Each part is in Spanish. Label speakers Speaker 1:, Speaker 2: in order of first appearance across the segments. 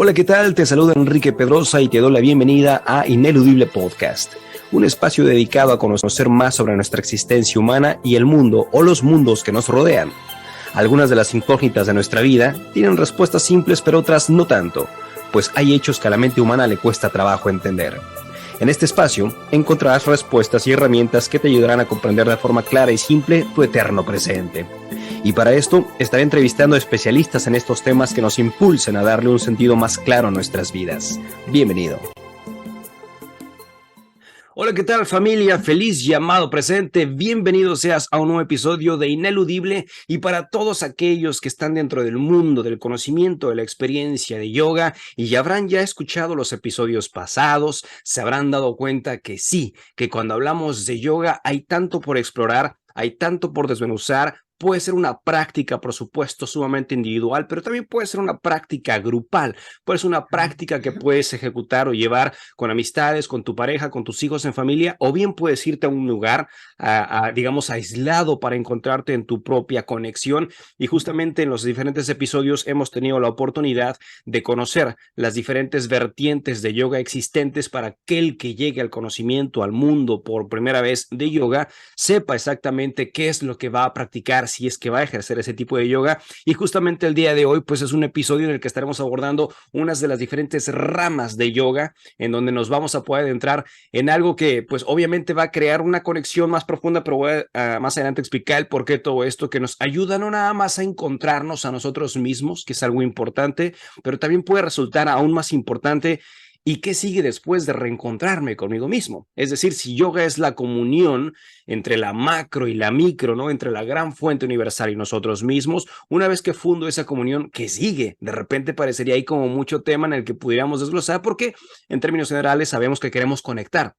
Speaker 1: Hola, ¿qué tal? Te saluda Enrique Pedrosa y te doy la bienvenida a Ineludible Podcast, un espacio dedicado a conocer más sobre nuestra existencia humana y el mundo o los mundos que nos rodean. Algunas de las incógnitas de nuestra vida tienen respuestas simples, pero otras no tanto, pues hay hechos que a la mente humana le cuesta trabajo entender. En este espacio encontrarás respuestas y herramientas que te ayudarán a comprender de forma clara y simple tu eterno presente. Y para esto estaré entrevistando a especialistas en estos temas que nos impulsen a darle un sentido más claro a nuestras vidas. Bienvenido. Hola, ¿qué tal, familia? Feliz llamado presente. Bienvenido seas a un nuevo episodio de Ineludible, y para todos aquellos que están dentro del mundo del conocimiento, de la experiencia de yoga y ya habrán escuchado los episodios pasados, se habrán dado cuenta que sí, que cuando hablamos de yoga hay tanto por explorar, hay tanto por desmenuzar. Puede ser una práctica, por supuesto, sumamente individual, pero también puede ser una práctica grupal. Puede ser una práctica que puedes ejecutar o llevar con amistades, con tu pareja, con tus hijos en familia, o bien puedes irte a un lugar, digamos, aislado para encontrarte en tu propia conexión. Y justamente en los diferentes episodios hemos tenido la oportunidad de conocer las diferentes vertientes de yoga existentes para aquel que llegue al conocimiento, al mundo por primera vez de yoga, sepa exactamente qué es lo que va a practicar, si es que va a ejercer ese tipo de yoga. Y justamente el día de hoy pues es un episodio en el que estaremos abordando unas de las diferentes ramas de yoga, en donde nos vamos a poder adentrar en algo que pues obviamente va a crear una conexión más profunda, pero voy a más adelante explicar el por qué todo esto, que nos ayuda no nada más a encontrarnos a nosotros mismos, que es algo importante, pero también puede resultar aún más importante. ¿Y qué sigue después de reencontrarme conmigo mismo? Es decir, si yoga es la comunión entre la macro y la micro, ¿no? Entre la gran fuente universal y nosotros mismos, una vez que fundo esa comunión, ¿qué sigue? De repente parecería ahí como mucho tema en el que pudiéramos desglosar, porque en términos generales sabemos que queremos conectar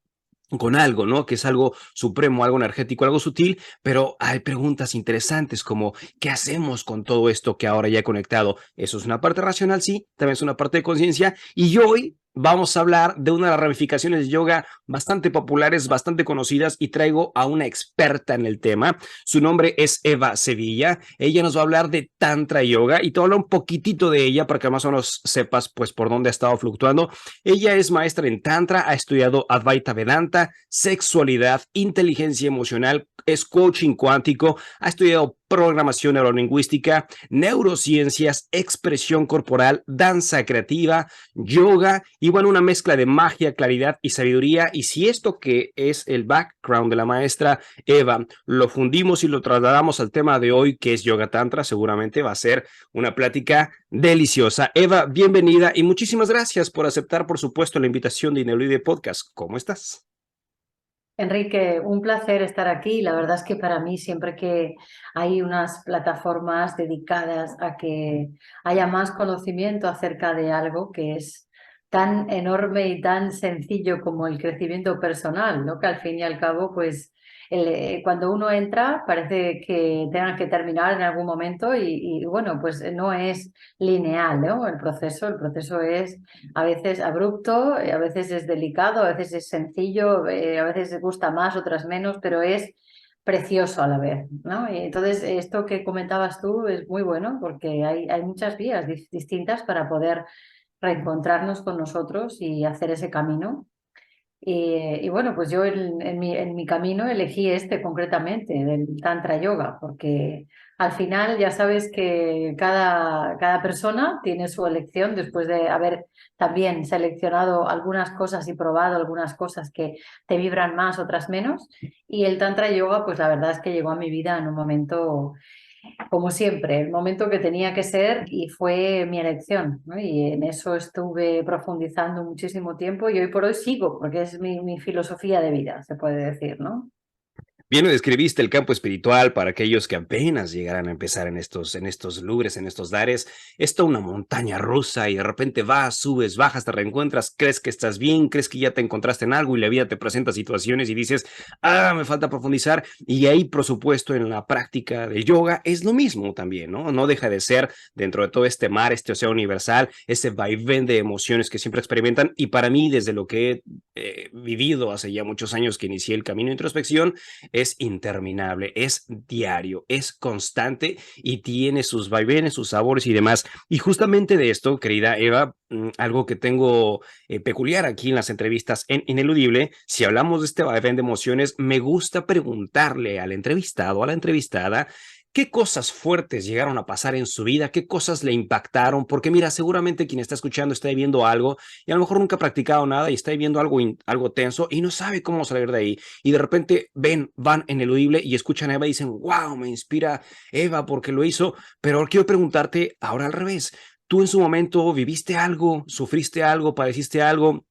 Speaker 1: con algo, ¿no? Que es algo supremo, algo energético, algo sutil, pero hay preguntas interesantes como ¿qué hacemos con todo esto que ahora ya he conectado? Eso es una parte racional, sí, también es una parte de conciencia, y hoy vamos a hablar de una de las ramificaciones de yoga bastante populares, bastante conocidas, y traigo a una experta en el tema. Su nombre es Eva Sevilla. Ella nos va a hablar de Tantra Yoga y te voy a hablar un poquitito de ella para que más o menos sepas pues por dónde ha estado fluctuando. Ella es maestra en Tantra, ha estudiado Advaita Vedanta, sexualidad, inteligencia emocional, es coaching cuántico, ha estudiado programación neurolingüística, neurociencias, expresión corporal, danza creativa, yoga y bueno, una mezcla de magia, claridad y sabiduría. Y si esto que es el background de la maestra Eva lo fundimos y lo trasladamos al tema de hoy, que es Yoga Tantra, seguramente va a ser una plática deliciosa. Eva, bienvenida y muchísimas gracias por aceptar, por supuesto, la invitación de Ineludible Podcast. ¿Cómo estás?
Speaker 2: Enrique, un placer estar aquí. La verdad es que para mí siempre que hay unas plataformas dedicadas a que haya más conocimiento acerca de algo que es tan enorme y tan sencillo como el crecimiento personal, ¿no? Que al fin y al cabo, pues cuando uno entra parece que tenga que terminar en algún momento y bueno, pues no es lineal, ¿no? El proceso es a veces abrupto, a veces es delicado, a veces es sencillo, a veces gusta más, otras menos, pero es precioso a la vez, ¿no? Y entonces, esto que comentabas tú es muy bueno porque hay muchas vías distintas para poder reencontrarnos con nosotros y hacer ese camino. Y bueno, pues yo en mi camino elegí este concretamente, del Tantra Yoga, porque al final ya sabes que cada persona tiene su elección después de haber también seleccionado algunas cosas y probado algunas cosas que te vibran más, otras menos. Y el Tantra Yoga, pues la verdad es que llegó a mi vida en un momento como siempre, el momento que tenía que ser y fue mi elección, ¿no? Y en eso estuve profundizando muchísimo tiempo y hoy por hoy sigo, porque es mi filosofía de vida, se puede decir, ¿no?
Speaker 1: Bien, describiste el campo espiritual para aquellos que apenas llegarán a empezar en estos lugres, en estos dares. Es toda una montaña rusa y de repente vas, subes, bajas, te reencuentras, crees que estás bien, crees que ya te encontraste en algo y la vida te presenta situaciones y dices, me falta profundizar. Y ahí, por supuesto, en la práctica de yoga es lo mismo también, ¿no? No deja de ser dentro de todo este mar, este océano universal, ese vaivén de emociones que siempre experimentan. Y para mí, desde lo que he vivido hace ya muchos años que inicié el camino de introspección, es interminable, es diario, es constante y tiene sus vaivenes, sus sabores y demás. Y justamente de esto, querida Eva, algo que tengo peculiar aquí en las entrevistas en Ineludible, si hablamos de este vaivén de emociones, me gusta preguntarle al entrevistado, a la entrevistada, ¿qué cosas fuertes llegaron a pasar en su vida? ¿Qué cosas le impactaron? Porque mira, seguramente quien está escuchando está viviendo algo y a lo mejor nunca ha practicado nada y está viviendo algo, algo tenso y no sabe cómo salir de ahí. Y de repente van en Eludible y escuchan a Eva y dicen, wow, me inspira Eva porque lo hizo. Pero ahora quiero preguntarte ahora al revés. ¿Tú en su momento viviste algo, sufriste algo, padeciste algo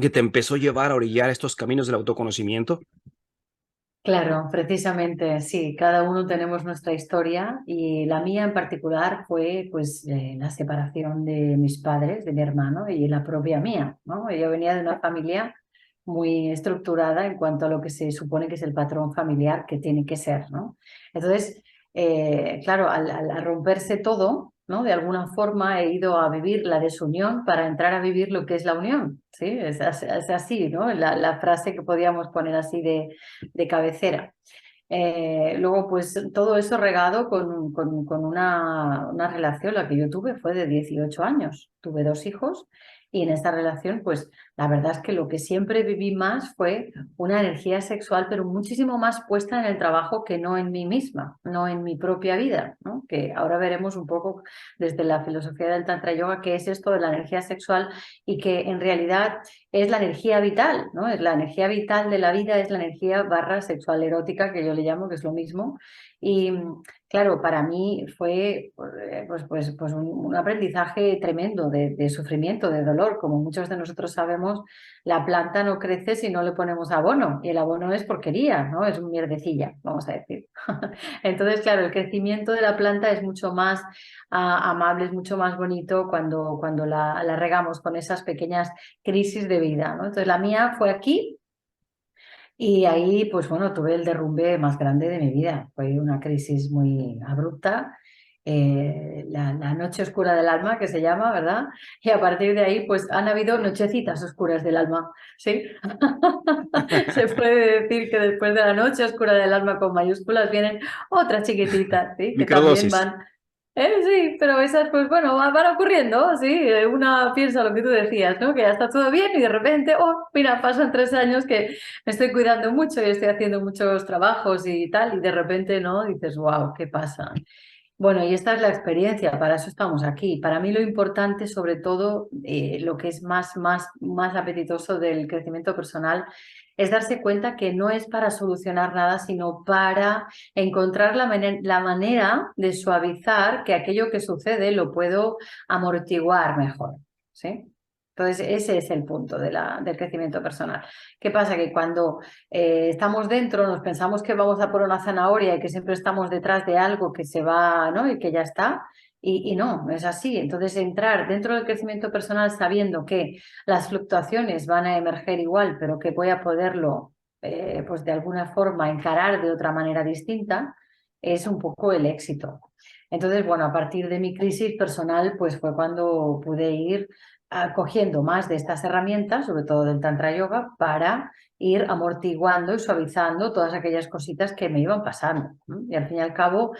Speaker 1: que te empezó a llevar a orillar estos caminos del autoconocimiento?
Speaker 2: Claro, precisamente, sí, cada uno tenemos nuestra historia y la mía en particular fue pues la separación de mis padres, de mi hermano y la propia mía, ¿no? Yo venía de una familia muy estructurada en cuanto a lo que se supone que es el patrón familiar que tiene que ser, ¿no? Entonces, claro, al romperse todo, ¿no? De alguna forma he ido a vivir la desunión para entrar a vivir lo que es la unión, ¿sí? Es así, ¿no? La frase que podíamos poner así de cabecera. Luego, pues todo eso regado con una relación, la que yo tuve fue de 18 años. Tuve dos hijos y en esta relación, pues la verdad es que lo que siempre viví más fue una energía sexual, pero muchísimo más puesta en el trabajo que no en mí misma, no en mi propia vida, ¿no? Que ahora veremos un poco desde la filosofía del Tantra Yoga qué es esto de la energía sexual y que en realidad es la energía vital, ¿no? Es la energía vital de la vida, es la energía barra sexual erótica, que yo le llamo, que es lo mismo. Y claro, para mí fue pues un aprendizaje tremendo de sufrimiento, de dolor. Como muchos de nosotros sabemos, la planta no crece si no le ponemos abono, y el abono es porquería, ¿no? Es un mierdecilla, vamos a decir. Entonces, claro, el crecimiento de la planta es mucho más amable, es mucho más bonito cuando la regamos con esas pequeñas crisis de vida, ¿no? Entonces la mía fue aquí y ahí, pues bueno, tuve el derrumbe más grande de mi vida. Fue una crisis muy abrupta, la noche oscura del alma, que se llama, ¿verdad? Y a partir de ahí, pues han habido nochecitas oscuras del alma, ¿sí? Se puede decir que después de la noche oscura del alma con mayúsculas vienen otras chiquititas, ¿sí? Que también
Speaker 1: Microdosis.
Speaker 2: van sí, pero esas, pues bueno, van ocurriendo, sí. Una piensa lo que tú decías, ¿no? Que ya está todo bien y de repente, oh, mira, pasan 3 años que me estoy cuidando mucho y estoy haciendo muchos trabajos y tal, y de repente, ¿no? Dices, wow, ¿qué pasa? Bueno, y esta es la experiencia, para eso estamos aquí. Para mí lo importante, sobre todo, lo que es más apetitoso del crecimiento personal, es darse cuenta que no es para solucionar nada, sino para encontrar la manera de suavizar que aquello que sucede lo puedo amortiguar mejor, ¿sí? Entonces, ese es el punto del crecimiento personal. ¿Qué pasa? Que cuando estamos dentro, nos pensamos que vamos a por una zanahoria y que siempre estamos detrás de algo que se va, ¿no? Y que ya está. Y no, no es así. Entonces, entrar dentro del crecimiento personal sabiendo que las fluctuaciones van a emerger igual, pero que voy a poderlo, pues de alguna forma, encarar de otra manera distinta, es un poco el éxito. Entonces, bueno, a partir de mi crisis personal, pues fue cuando pude ir cogiendo más de estas herramientas, sobre todo del Tantra Yoga, para ir amortiguando y suavizando todas aquellas cositas que me iban pasando, ¿no? Y al fin y al cabo,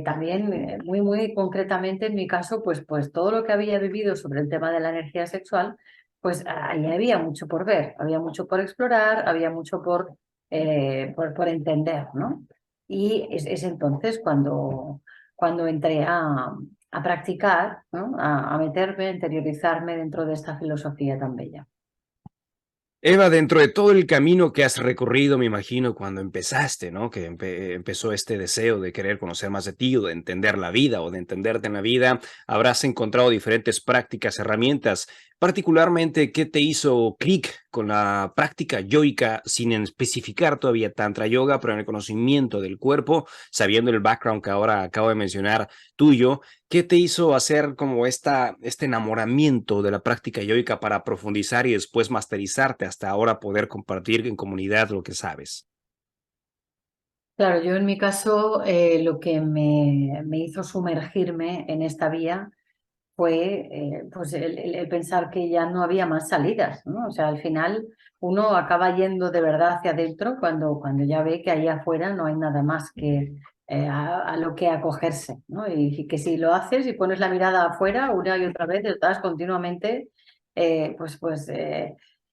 Speaker 2: también muy concretamente en mi caso, pues todo lo que había vivido sobre el tema de la energía sexual, pues ahí había mucho por ver, había mucho por explorar, había mucho por entender, ¿no? Y es entonces cuando entré a practicar, ¿no? A meterme, a interiorizarme dentro de esta filosofía tan bella.
Speaker 1: Eva, dentro de todo el camino que has recorrido, me imagino, cuando empezaste, ¿no? Que empezó este deseo de querer conocer más de ti o de entender la vida o de entenderte en la vida, habrás encontrado diferentes prácticas, herramientas. Particularmente, ¿qué te hizo clic con la práctica yoica sin especificar todavía Tantra Yoga, pero en el conocimiento del cuerpo, sabiendo el background que ahora acabo de mencionar tuyo? ¿Qué te hizo hacer como este enamoramiento de la práctica yoica para profundizar y después masterizarte hasta ahora poder compartir en comunidad lo que sabes?
Speaker 2: Claro, yo en mi caso lo que me hizo sumergirme en esta vía fue pues el pensar que ya no había más salidas, ¿no? O sea, al final uno acaba yendo de verdad hacia adentro cuando ya ve que ahí afuera no hay nada más que a lo que acogerse, ¿no? Y que si lo haces y pones la mirada afuera una y otra vez, estás continuamente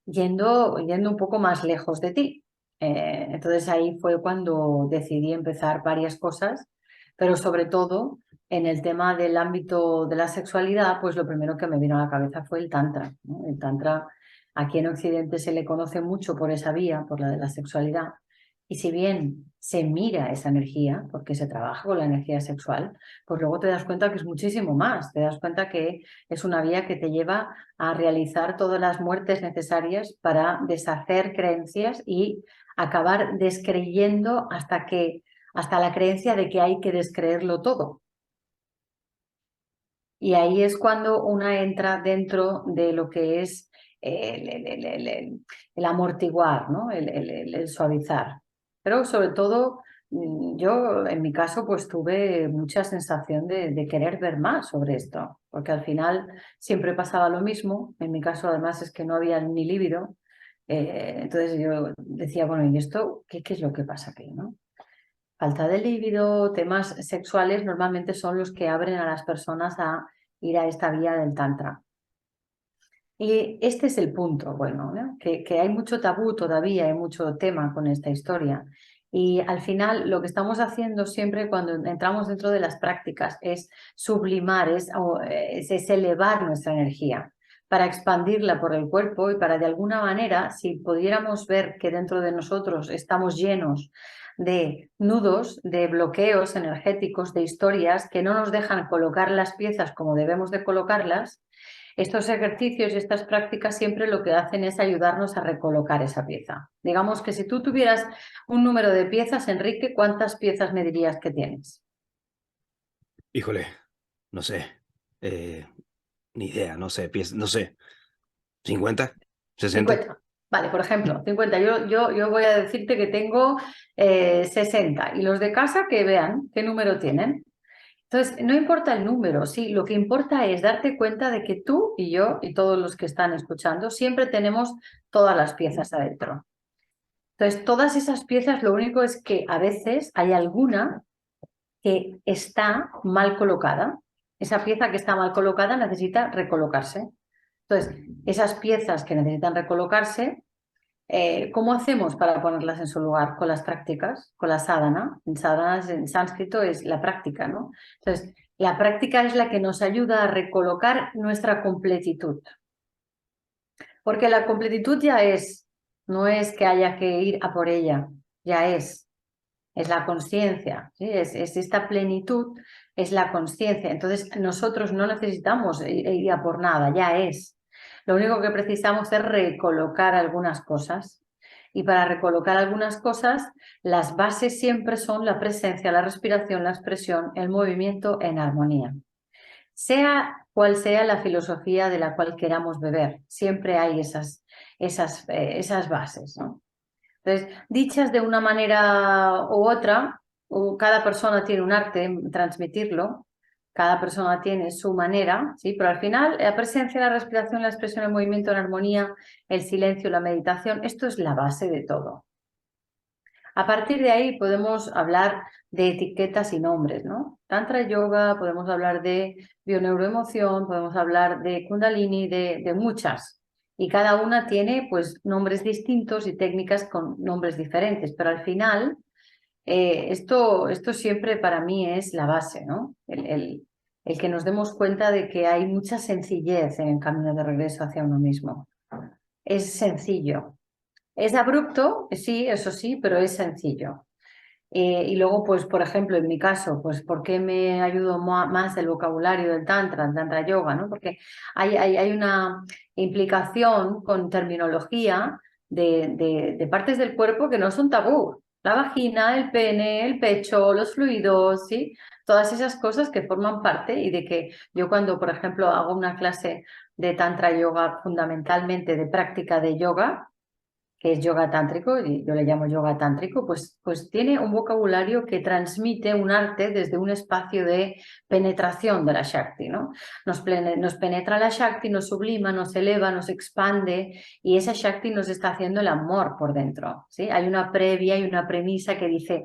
Speaker 2: yendo un poco más lejos de ti. Entonces ahí fue cuando decidí empezar varias cosas, pero sobre todo en el tema del ámbito de la sexualidad, pues lo primero que me vino a la cabeza fue el tantra, ¿no? El tantra aquí en Occidente se le conoce mucho por esa vía, por la de la sexualidad. Y si bien se mira esa energía, porque se trabaja con la energía sexual, pues luego te das cuenta que es muchísimo más. Te das cuenta que es una vía que te lleva a realizar todas las muertes necesarias para deshacer creencias y acabar descreyendo hasta la creencia de que hay que descreerlo todo. Y ahí es cuando una entra dentro de lo que es el amortiguar, ¿no? El suavizar. Pero sobre todo, yo en mi caso pues tuve mucha sensación de querer ver más sobre esto, porque al final siempre pasaba lo mismo. En mi caso además es que no había ni líbido. Entonces yo decía, bueno, ¿y esto qué es lo que pasa aquí, ¿no? Falta de líbido, temas sexuales normalmente son los que abren a las personas a ir a esta vía del tantra. Y este es el punto, bueno, ¿no? Que hay mucho tabú todavía, hay mucho tema con esta historia. Y al final lo que estamos haciendo siempre cuando entramos dentro de las prácticas es sublimar, es elevar nuestra energía para expandirla por el cuerpo y para de alguna manera, si pudiéramos ver que dentro de nosotros estamos llenos de nudos, de bloqueos energéticos, de historias que no nos dejan colocar las piezas como debemos de colocarlas, estos ejercicios y estas prácticas siempre lo que hacen es ayudarnos a recolocar esa pieza. Digamos que si tú tuvieras un número de piezas, Enrique, ¿cuántas piezas me dirías que tienes?
Speaker 1: Híjole, no sé, eh, ni idea, no sé, no sé, 50, 60.
Speaker 2: 50. Vale, por ejemplo, 50. Yo voy a decirte que tengo 60. Y los de casa que vean qué número tienen. Entonces, no importa el número, sí, lo que importa es darte cuenta de que tú y yo y todos los que están escuchando siempre tenemos todas las piezas adentro. Entonces, todas esas piezas, lo único es que a veces hay alguna que está mal colocada. Esa pieza que está mal colocada necesita recolocarse. Entonces, esas piezas que necesitan recolocarse, ¿cómo hacemos para ponerlas en su lugar? Con las prácticas, con la sadhana. En sadhana en sánscrito es la práctica, ¿no? Entonces, la práctica es la que nos ayuda a recolocar nuestra completitud. Porque la completitud ya es, no es que haya que ir a por ella, ya es la conciencia, ¿sí? Es esta plenitud, es la conciencia. Entonces nosotros no necesitamos ir a por nada, ya es. Lo único que precisamos es recolocar algunas cosas. Y para recolocar algunas cosas, las bases siempre son la presencia, la respiración, la expresión, el movimiento en armonía. Sea cual sea la filosofía de la cual queramos beber, siempre hay esas bases, ¿no? Entonces, dichas de una manera u otra, cada persona tiene un arte en transmitirlo, cada persona tiene su manera, ¿sí? Pero al final la presencia, la respiración, la expresión, el movimiento en armonía, el silencio, la meditación, esto es la base de todo. A partir de ahí podemos hablar de etiquetas y nombres, ¿no? Tantra yoga, podemos hablar de bioneuroemoción, podemos hablar de kundalini, de muchas. Y cada una tiene pues nombres distintos y técnicas con nombres diferentes, pero al final esto siempre para mí es la base, ¿no? El que nos demos cuenta de que hay mucha sencillez en el camino de regreso hacia uno mismo. Es sencillo. Es abrupto, sí, eso sí, pero es sencillo. Y luego, pues, por ejemplo, en mi caso, pues, ¿por qué me ayudó más el vocabulario del Tantra, el Tantra Yoga, ¿no? Porque hay una implicación con terminología de partes del cuerpo que no son tabú. La vagina, el pene, el pecho, los fluidos, ¿sí? Todas esas cosas que forman parte y de que yo cuando, por ejemplo, hago una clase de Tantra Yoga fundamentalmente de práctica de yoga, que es yoga tántrico, y yo le llamo yoga tántrico, pues tiene un vocabulario que transmite un arte desde un espacio de penetración de la Shakti, ¿no? Nos penetra la Shakti, nos sublima, nos eleva, nos expande, y esa Shakti nos está haciendo el amor por dentro, ¿sí? Hay una previa y una premisa que dice,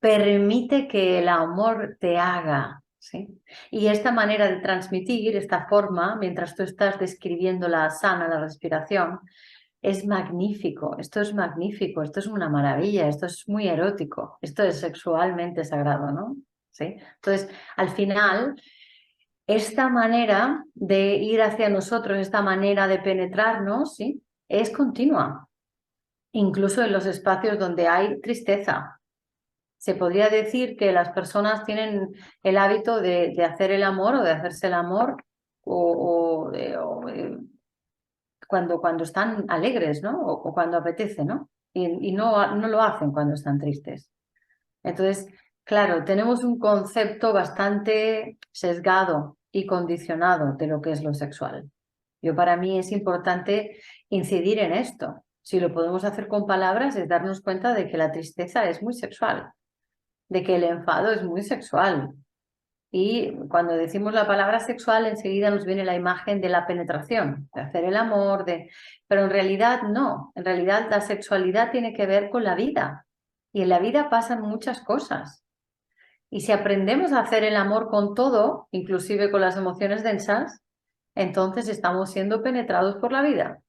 Speaker 2: permite que el amor te haga, ¿sí? Y esta manera de transmitir, esta forma, mientras tú estás describiendo la asana, la respiración, es magnífico, esto es magnífico, esto es una maravilla, esto es muy erótico, esto es sexualmente sagrado, ¿no? ¿Sí? Entonces, al final, esta manera de ir hacia nosotros, esta manera de penetrarnos, ¿sí? Es continua, incluso en los espacios donde hay tristeza. Se podría decir que las personas tienen el hábito de hacer el amor o de hacerse el amor cuando están alegres, ¿no? O cuando apetece, ¿no? Y no lo hacen cuando están tristes. Entonces, claro, tenemos un concepto bastante sesgado y condicionado de lo que es lo sexual. Para mí es importante incidir en esto. Si lo podemos hacer con palabras, es darnos cuenta de que la tristeza es muy sexual, de que el enfado es muy sexual, y cuando decimos la palabra sexual, enseguida nos viene la imagen de la penetración, de hacer el amor, pero en realidad no. En realidad la sexualidad tiene que ver con la vida. Y en la vida pasan muchas cosas. Y si aprendemos a hacer el amor con todo, inclusive con las emociones densas, entonces estamos siendo penetrados por la vida.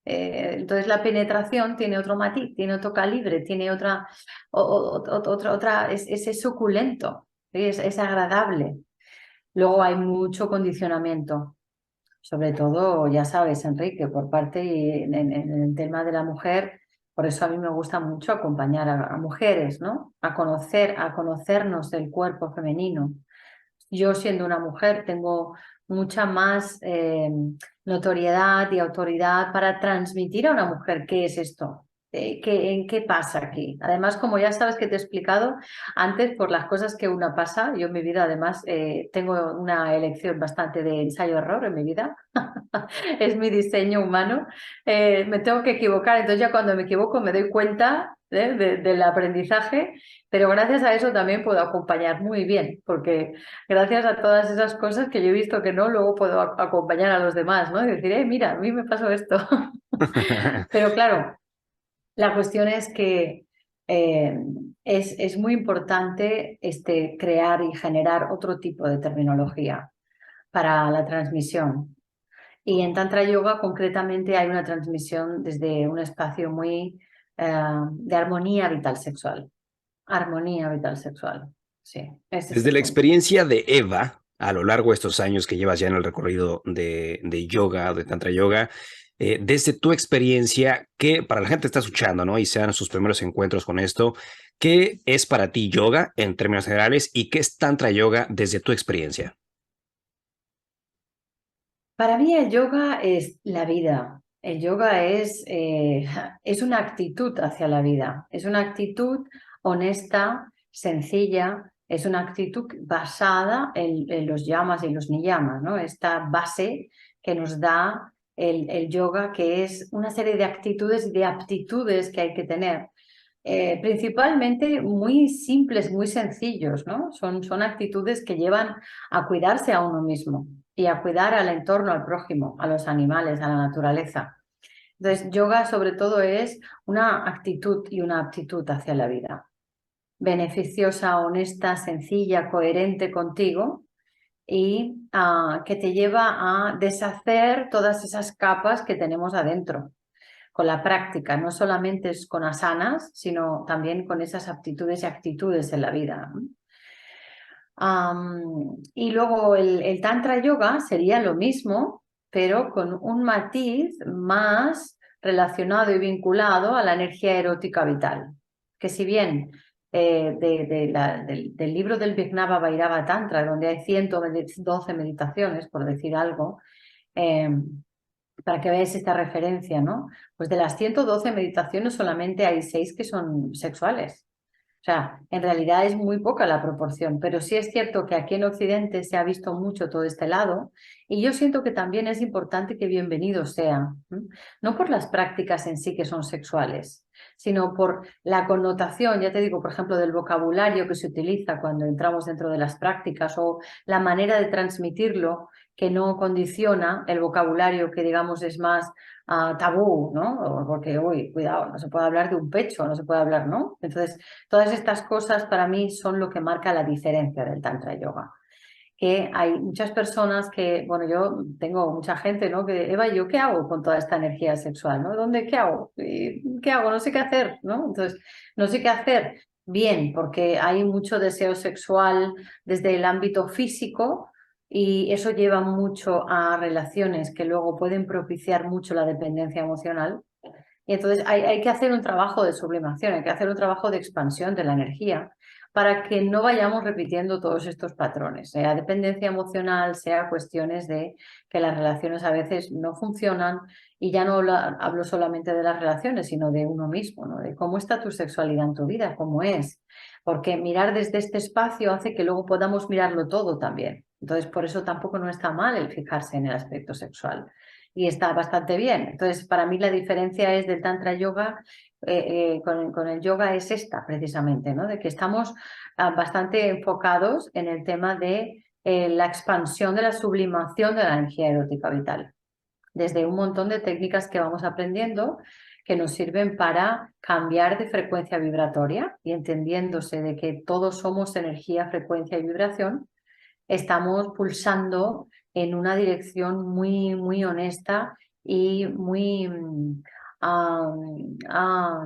Speaker 2: Entonces la penetración tiene otro matiz, tiene otro calibre, tiene otra, es suculento, ¿sí? Es agradable. Luego hay mucho condicionamiento, sobre todo, ya sabes, Enrique, por parte en el tema de la mujer. Por eso a mí me gusta mucho acompañar a mujeres, ¿no? A conocernos del cuerpo femenino. Yo, siendo una mujer, tengo mucha más notoriedad y autoridad para transmitir a una mujer qué es esto, en qué pasa aquí. Además, como ya sabes que te he explicado antes, por las cosas que una pasa, yo en mi vida además tengo una elección bastante de ensayo-error en mi vida. Es mi diseño humano. Me tengo que equivocar, entonces ya cuando me equivoco me doy cuenta del aprendizaje, pero gracias a eso también puedo acompañar muy bien, porque gracias a todas esas cosas que yo he visto que no, luego puedo acompañar a los demás, ¿no? Y decir, mira, a mí me pasó esto. Pero claro, la cuestión es que eh, es muy importante crear y generar otro tipo de terminología para la transmisión. Y en Tantra Yoga concretamente hay una transmisión desde un espacio muy de armonía vital sexual. Armonía vital sexual. Sí, ese es
Speaker 1: Desde
Speaker 2: el
Speaker 1: la
Speaker 2: punto.
Speaker 1: experiencia de Eva, a lo largo de estos años que llevas ya en el recorrido de yoga, de Tantra Yoga, desde tu experiencia, que para la gente que está escuchando, ¿no? Y sean sus primeros encuentros con esto, ¿qué es para ti yoga en términos generales y qué es Tantra Yoga desde tu experiencia?
Speaker 2: Para mí el yoga es la vida. El yoga es una actitud hacia la vida. Es una actitud honesta, sencilla. Es una actitud basada en los yamas y los niyamas, ¿no? Esta base que nos da el yoga, que es una serie de actitudes y de aptitudes que hay que tener. Principalmente muy simples, muy sencillos, ¿no? Son actitudes que llevan a cuidarse a uno mismo y a cuidar al entorno, al prójimo, a los animales, a la naturaleza. Entonces, yoga sobre todo es una actitud y una aptitud hacia la vida. Beneficiosa, honesta, sencilla, coherente contigo, y que te lleva a deshacer todas esas capas que tenemos adentro con la práctica. No solamente es con asanas, sino también con esas aptitudes y actitudes en la vida, ¿no? Y luego el Tantra Yoga sería lo mismo, pero con un matiz más relacionado y vinculado a la energía erótica vital. Que si bien del libro del Vijnana Bhairava Tantra, donde hay 112 meditaciones, por decir algo, eh, para que veáis esta referencia, ¿no? Pues de las 112 meditaciones solamente hay 6 que son sexuales. sea, en realidad es muy poca la proporción, pero sí es cierto que aquí en Occidente se ha visto mucho todo este lado y yo siento que también es importante que bienvenido sea, ¿m? No por las prácticas en sí que son sexuales, sino por la connotación, ya te digo, por ejemplo, del vocabulario que se utiliza cuando entramos dentro de las prácticas o la manera de transmitirlo que no condiciona el vocabulario que digamos es más tabú, ¿no? Porque, uy, cuidado, no se puede hablar de un pecho, no se puede hablar, ¿no? Entonces, todas estas cosas para mí son lo que marca la diferencia del Tantra Yoga. Que hay muchas personas que, bueno, yo tengo mucha gente, ¿no? Que, Eva, ¿yo qué hago con toda esta energía sexual, ¿no? ¿Dónde, qué hago? ¿Qué hago? No sé qué hacer, ¿no? Entonces, no sé qué hacer. Bien, porque hay mucho deseo sexual desde el ámbito físico y eso lleva mucho a relaciones que luego pueden propiciar mucho la dependencia emocional. Y entonces hay que hacer un trabajo de sublimación, hay que hacer un trabajo de expansión de la energía para que no vayamos repitiendo todos estos patrones, sea dependencia emocional, sea cuestiones de que las relaciones a veces no funcionan y ya no hablo solamente de las relaciones, sino de uno mismo, ¿no? De cómo está tu sexualidad en tu vida, cómo es. Porque mirar desde este espacio hace que luego podamos mirarlo todo también. Entonces, por eso tampoco no está mal el fijarse en el aspecto sexual y está bastante bien. Entonces, para mí la diferencia es del Tantra Yoga con el yoga es esta precisamente, ¿no? De que estamos bastante enfocados en el tema de la expansión de la sublimación de la energía erótica vital, desde un montón de técnicas que vamos aprendiendo que nos sirven para cambiar de frecuencia vibratoria y entendiéndose de que todos somos energía, frecuencia y vibración, estamos pulsando en una dirección muy, muy honesta y muy,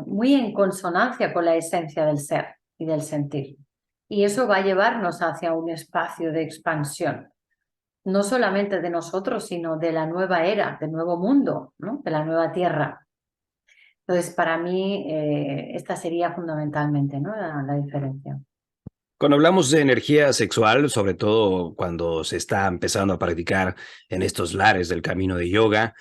Speaker 2: muy en consonancia con la esencia del ser y del sentir. Y eso va a llevarnos hacia un espacio de expansión, no solamente de nosotros, sino de la nueva era, del nuevo mundo, ¿no? De la nueva tierra. Entonces, para mí, esta sería fundamentalmente, ¿no? La diferencia.
Speaker 1: Cuando hablamos de energía sexual, sobre todo cuando se está empezando a practicar en estos lares del camino de yoga,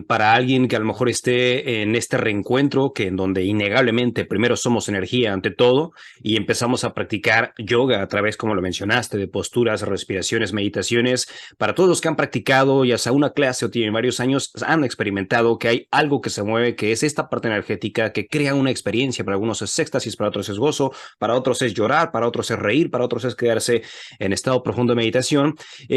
Speaker 1: para alguien que a lo mejor esté en este reencuentro, que en donde innegablemente primero somos energía ante todo y empezamos a practicar yoga a través, como lo mencionaste, de posturas, respiraciones, meditaciones, para todos los que han practicado ya sea una clase o tienen varios años, han experimentado que hay algo que se mueve, que es esta parte energética que crea una experiencia. Para algunos es éxtasis, para otros es gozo, para otros es llorar, para otros es reír, para otros es quedarse en estado profundo de meditación.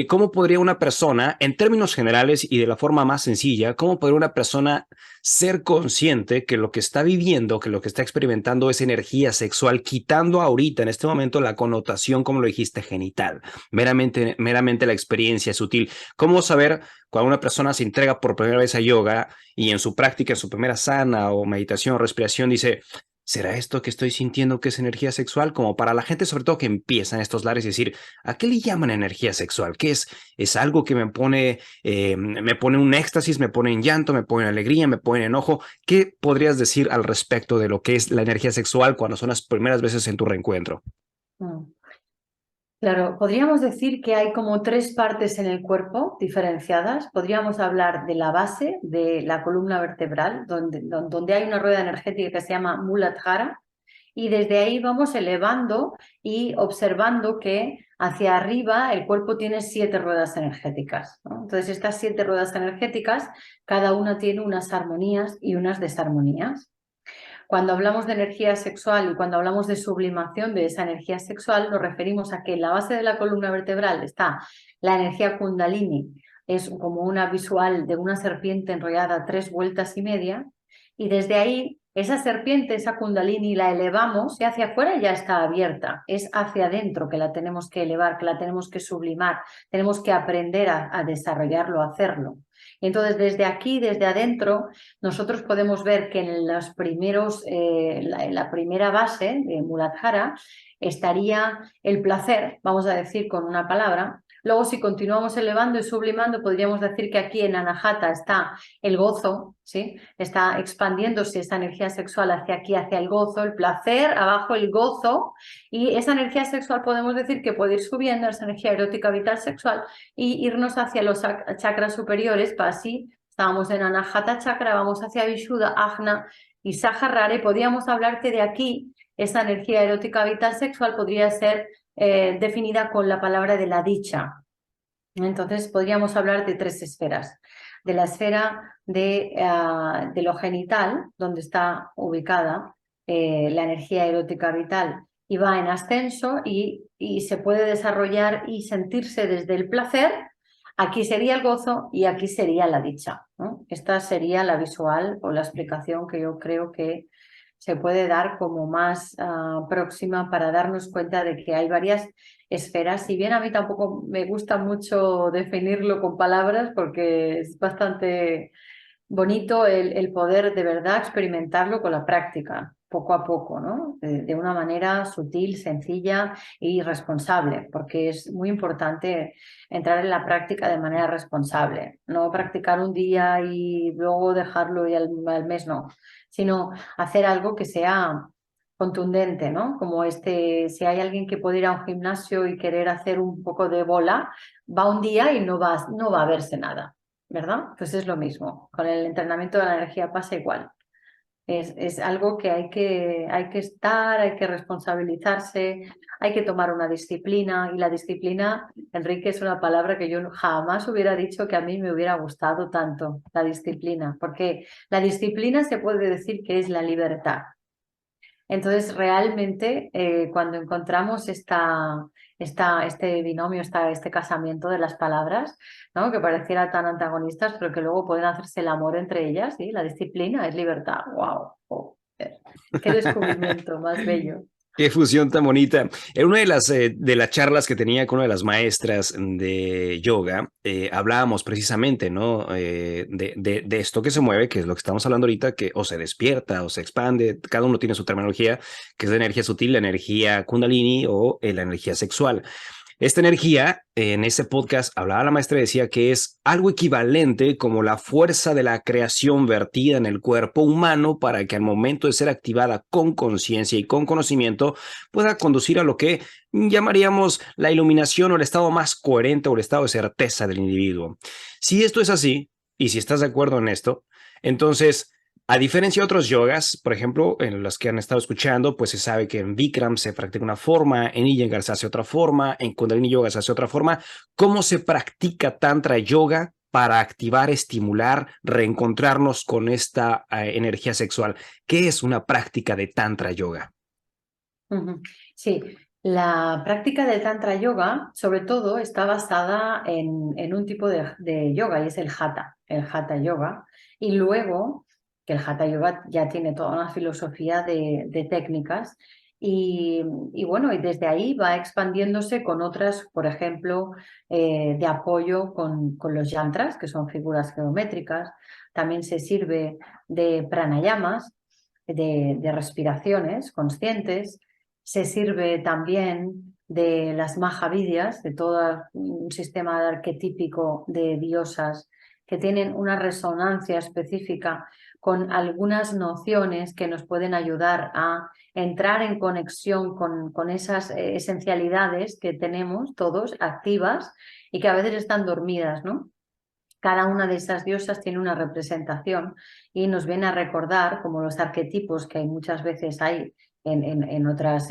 Speaker 1: ¿Cómo podría una persona, en términos generales y de la forma más sencilla, cómo podría una persona ser consciente que lo que está viviendo, que lo que está experimentando es energía sexual, quitando ahorita, en este momento, la connotación, como lo dijiste, genital, meramente la experiencia sutil? ¿Cómo saber cuando una persona se entrega por primera vez a yoga y en su práctica, en su primera sana o meditación o respiración, dice: ¿será esto que estoy sintiendo que es energía sexual? Como para la gente, sobre todo que empieza en estos lares, y decir, ¿a qué le llaman energía sexual? ¿Qué es? ¿Es algo que me pone un éxtasis, me pone en llanto, me pone en alegría, me pone en enojo? ¿Qué podrías decir al respecto de lo que es la energía sexual cuando son las primeras veces en tu reencuentro?
Speaker 2: Mm. Claro, podríamos decir que hay como tres partes en el cuerpo diferenciadas. Podríamos hablar de la base de la columna vertebral, donde hay una rueda energética que se llama Muladhara, y desde ahí vamos elevando y observando que hacia arriba el cuerpo tiene 7 ruedas energéticas, ¿no? Entonces, estas 7 ruedas energéticas, cada una tiene unas armonías y unas desarmonías. Cuando hablamos de energía sexual y cuando hablamos de sublimación de esa energía sexual, nos referimos a que en la base de la columna vertebral está la energía Kundalini, es como una visual de una serpiente enrollada 3 vueltas y media, y desde ahí esa serpiente, esa Kundalini, la elevamos y hacia afuera ya está abierta, es hacia adentro que la tenemos que elevar, que la tenemos que sublimar, tenemos que aprender a desarrollarlo, a hacerlo. Y entonces desde aquí, desde adentro, nosotros podemos ver que en los primeros, en la primera base de Muladhara estaría el placer, vamos a decir con una palabra. Luego, si continuamos elevando y sublimando, podríamos decir que aquí en Anahata está el gozo, ¿sí? Está expandiéndose esa energía sexual hacia aquí, hacia el gozo, el placer, abajo el gozo, y esa energía sexual podemos decir que puede ir subiendo, esa energía erótica vital sexual, y irnos hacia los chakras superiores, para así, estábamos en Anahata Chakra, vamos hacia Vishuddha, Ajna y Sahasrara, y podríamos hablar que de aquí esa energía erótica vital sexual podría ser definida con la palabra de la dicha. Entonces podríamos hablar de 3 esferas. De la esfera de lo genital, donde está ubicada la energía erótica vital, y va en ascenso y se puede desarrollar y sentirse desde el placer. Aquí sería el gozo y aquí sería la dicha, ¿no? Esta sería la visual o la explicación que yo creo que se puede dar como más próxima para darnos cuenta de que hay varias esferas. Si bien a mí tampoco me gusta mucho definirlo con palabras porque es bastante bonito el poder de verdad experimentarlo con la práctica, poco a poco, ¿no? De una manera sutil, sencilla y responsable, porque es muy importante entrar en la práctica de manera responsable, no practicar un día y luego dejarlo y al mes no, sino hacer algo que sea contundente, ¿no? Como si hay alguien que puede ir a un gimnasio y querer hacer un poco de bola, va un día y no va a verse nada. ¿Verdad? Pues es lo mismo. Con el entrenamiento de la energía pasa igual. Es algo que hay que estar, hay que responsabilizarse, hay que tomar una disciplina. Y la disciplina, Enrique, es una palabra que yo jamás hubiera dicho que a mí me hubiera gustado tanto, la disciplina, porque la disciplina se puede decir que es la libertad. Entonces, realmente, cuando encontramos este binomio, este casamiento de las palabras, ¿no? Que pareciera tan antagonistas, pero que luego pueden hacerse el amor entre ellas, ¿sí? La disciplina es libertad. ¡Wow! Oh, ¡qué descubrimiento más bello!
Speaker 1: Qué fusión tan bonita. En una de las charlas que tenía con una de las maestras de yoga, hablábamos precisamente, ¿no? De esto que se mueve, que es lo que estamos hablando ahorita, que o se despierta o se expande, cada uno tiene su terminología, que es la energía sutil, la energía kundalini o la energía sexual. Esta energía, en ese podcast, hablaba la maestra y decía que es algo equivalente como la fuerza de la creación vertida en el cuerpo humano para que al momento de ser activada con conciencia y con conocimiento pueda conducir a lo que llamaríamos la iluminación o el estado más coherente o el estado de certeza del individuo. Si esto es así, y si estás de acuerdo en esto, entonces a diferencia de otros yogas, por ejemplo, en los que han estado escuchando, pues se sabe que en Bikram se practica una forma, en Iyengar se hace otra forma, en Kundalini Yoga se hace otra forma. ¿Cómo se practica Tantra Yoga para activar, estimular, reencontrarnos con esta energía sexual? ¿Qué es una práctica de Tantra Yoga?
Speaker 2: Sí, la práctica del Tantra Yoga, sobre todo, está basada en un tipo de yoga y es el Hatha Yoga. Y luego, que el Hatha Yoga ya tiene toda una filosofía de técnicas y bueno, y desde ahí va expandiéndose con otras, por ejemplo, de apoyo con los yantras, que son figuras geométricas. También se sirve de pranayamas, de respiraciones conscientes. Se sirve también de las Mahavidyas, de todo un sistema arquetípico de diosas que tienen una resonancia específica con algunas nociones que nos pueden ayudar a entrar en conexión con esas esencialidades que tenemos todos activas y que a veces están dormidas, ¿no? Cada una de esas diosas tiene una representación y nos viene a recordar, como los arquetipos que muchas veces hay en otras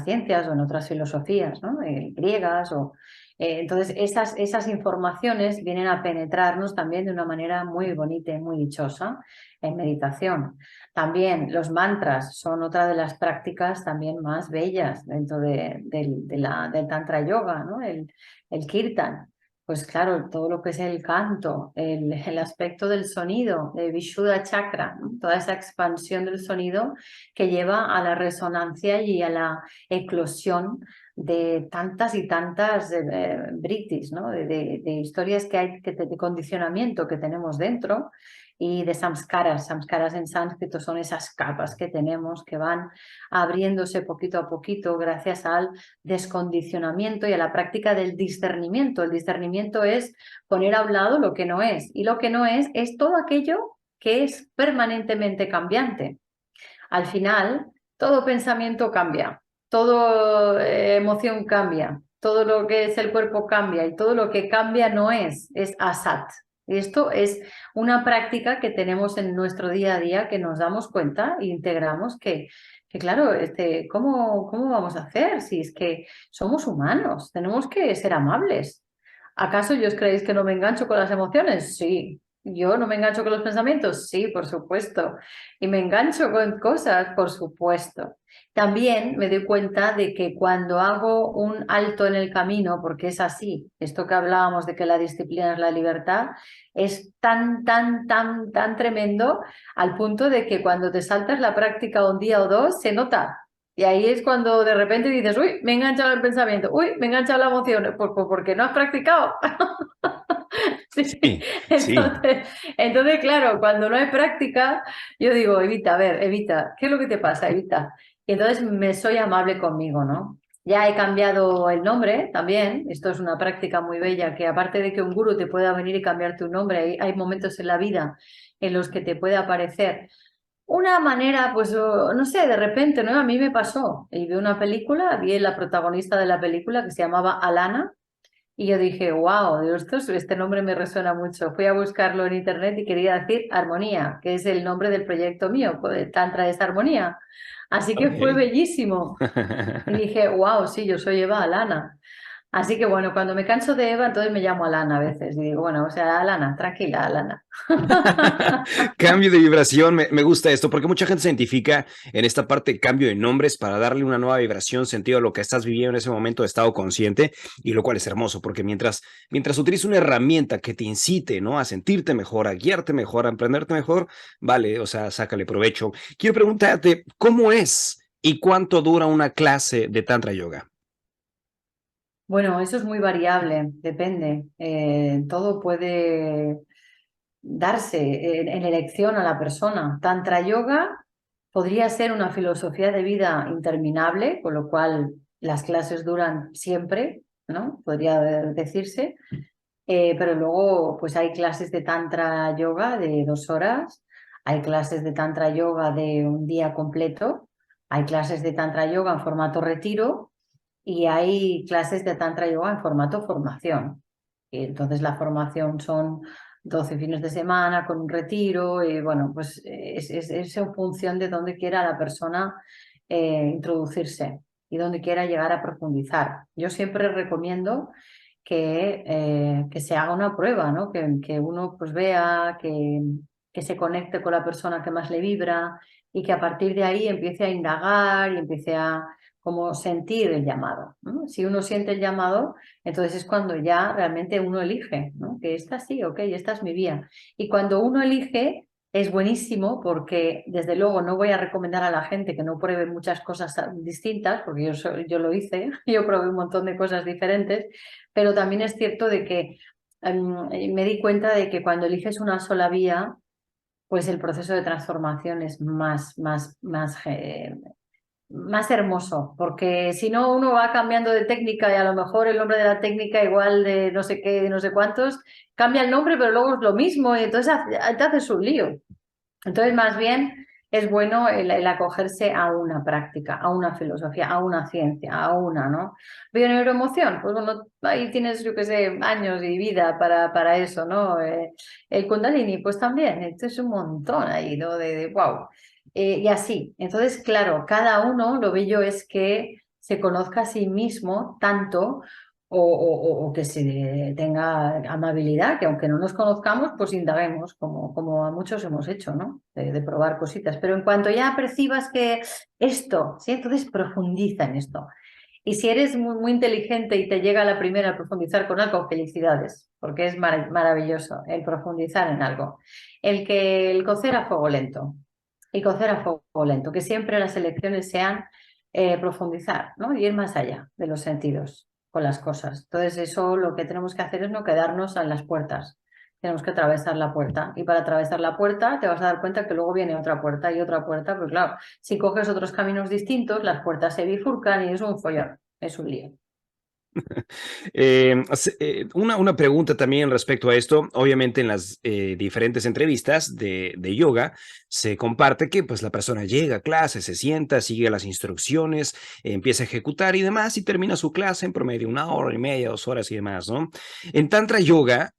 Speaker 2: ciencias o en otras filosofías, ¿no? Griegas. Entonces, esas informaciones vienen a penetrarnos también de una manera muy bonita y muy dichosa en meditación. También los mantras son otra de las prácticas también más bellas dentro del Tantra Yoga, ¿no? El Kirtan. Pues claro, todo lo que es el canto, el aspecto del sonido, de Vishuddha Chakra, ¿no? Toda esa expansión del sonido que lleva a la resonancia y a la eclosión de tantas y tantas britis, ¿no? De historias que hay, de condicionamiento que tenemos dentro y de samskaras. Samskaras en sánscrito son esas capas que tenemos que van abriéndose poquito a poquito gracias al descondicionamiento y a la práctica del discernimiento. El discernimiento es poner a un lado lo que no es y lo que no es todo aquello que es permanentemente cambiante. Al final, todo pensamiento cambia, toda emoción cambia, todo lo que es el cuerpo cambia y todo lo que cambia no es asat. Y esto es una práctica que tenemos en nuestro día a día que nos damos cuenta e integramos que claro, ¿cómo vamos a hacer? Si es que somos humanos, tenemos que ser amables. ¿Acaso yo os creéis que no me engancho con las emociones? Sí. ¿Yo no me engancho con los pensamientos? Sí, por supuesto. ¿Y me engancho con cosas? Por supuesto. También me doy cuenta de que cuando hago un alto en el camino, porque es así, esto que hablábamos de que la disciplina es la libertad, es tan, tan, tan, tan tremendo al punto de que cuando te saltas la práctica un día o dos, se nota. Y ahí es cuando de repente dices, uy, me he enganchado el pensamiento, uy, me he enganchado la emoción, porque no has practicado. Sí.
Speaker 1: Sí, sí.
Speaker 2: Entonces, claro, cuando no hay práctica, yo digo, Evita, a ver, Evita, ¿qué es lo que te pasa, Evita? Y entonces me soy amable conmigo, ¿no? Ya he cambiado el nombre también. Esto es una práctica muy bella, que aparte de que un gurú te pueda venir y cambiarte un nombre, hay momentos en la vida en los que te puede aparecer una manera, pues, no sé, de repente, ¿no? A mí me pasó. Y vi una película, vi la protagonista de la película que se llamaba Alana. Y yo dije, wow, este nombre me resuena mucho. Fui a buscarlo en internet y quería decir Armonía, que es el nombre del proyecto mío, pues, Tantra es Armonía. Así que fue
Speaker 1: Ok.
Speaker 2: bellísimo. Y dije, wow, sí, yo soy Eva Alana. Así que bueno, cuando me canso de Eva, entonces me llamo Alana a veces. Y digo, bueno, o sea, Alana, tranquila, Alana.
Speaker 1: Cambio de vibración, me gusta esto, porque mucha gente se identifica en esta parte de cambio de nombres para darle una nueva vibración, sentido a lo que estás viviendo en ese momento de estado consciente, y lo cual es hermoso, porque mientras utilices una herramienta que te incite, ¿no? A sentirte mejor, a guiarte mejor, a emprenderte mejor, vale, o sea, sácale provecho. Quiero preguntarte, ¿cómo es y cuánto dura una clase de Tantra Yoga?
Speaker 2: Bueno, eso es muy variable, depende. Todo puede darse en elección a la persona. Tantra yoga podría ser una filosofía de vida interminable, con lo cual las clases duran siempre, ¿no? Podría decirse. Pero luego, pues hay clases de Tantra yoga de 2 horas, hay clases de Tantra yoga de un día completo, hay clases de Tantra yoga en formato retiro y hay clases de Tantra yoga en formato formación. Y entonces la formación son 12 fines de semana con un retiro y bueno, pues es en función de dónde quiera la persona introducirse y dónde quiera llegar a profundizar. Yo siempre recomiendo que se haga una prueba, ¿no? Que uno pues vea, que se conecte con la persona que más le vibra y que a partir de ahí empiece a indagar y empiece a como sentir el llamado, ¿no? Si uno siente el llamado, entonces es cuando ya realmente uno elige, ¿no? Que esta sí, ok, esta es mi vía. Y cuando uno elige, es buenísimo porque desde luego no voy a recomendar a la gente que no pruebe muchas cosas distintas, porque yo lo hice, yo probé un montón de cosas diferentes, pero también es cierto de que me di cuenta de que cuando eliges una sola vía, pues el proceso de transformación es más hermoso, porque si no uno va cambiando de técnica y a lo mejor el nombre de la técnica igual de no sé qué, de no sé cuántos, cambia el nombre, pero luego es lo mismo y entonces te haces un lío. Entonces, más bien es bueno el acogerse a una práctica, a una filosofía, a una ciencia, a una, ¿no? Bioneuroemoción, pues bueno, ahí tienes, yo qué sé, años y vida para eso, ¿no? El Kundalini, pues también, esto es un montón ahí, ¿no? Wow. Y así, entonces, claro, cada uno, lo bello es que se conozca a sí mismo tanto o que se tenga amabilidad, que aunque no nos conozcamos, pues indaguemos, como a muchos hemos hecho, ¿no? De probar cositas. Pero en cuanto ya percibas que esto, ¿sí? Entonces profundiza en esto. Y si eres muy inteligente y te llega a la primera a profundizar con algo, felicidades, porque es maravilloso el profundizar en algo. El cocer a fuego lento, y cocer a fuego lento, que siempre las elecciones sean profundizar, ¿no? Y ir más allá de los sentidos con las cosas. Entonces eso lo que tenemos que hacer es no quedarnos en las puertas. Tenemos que atravesar la puerta y para atravesar la puerta te vas a dar cuenta que luego viene otra puerta y otra puerta, pues claro, si coges otros caminos distintos, las puertas se bifurcan y es un follón, es un lío.
Speaker 1: Una pregunta también respecto a esto. Obviamente en las diferentes entrevistas de yoga se comparte que pues la persona llega a clase, se sienta, sigue las instrucciones, empieza a ejecutar y demás y termina su clase en promedio 1 hora y media, 2 horas y demás, ¿no? En Tantra Yoga,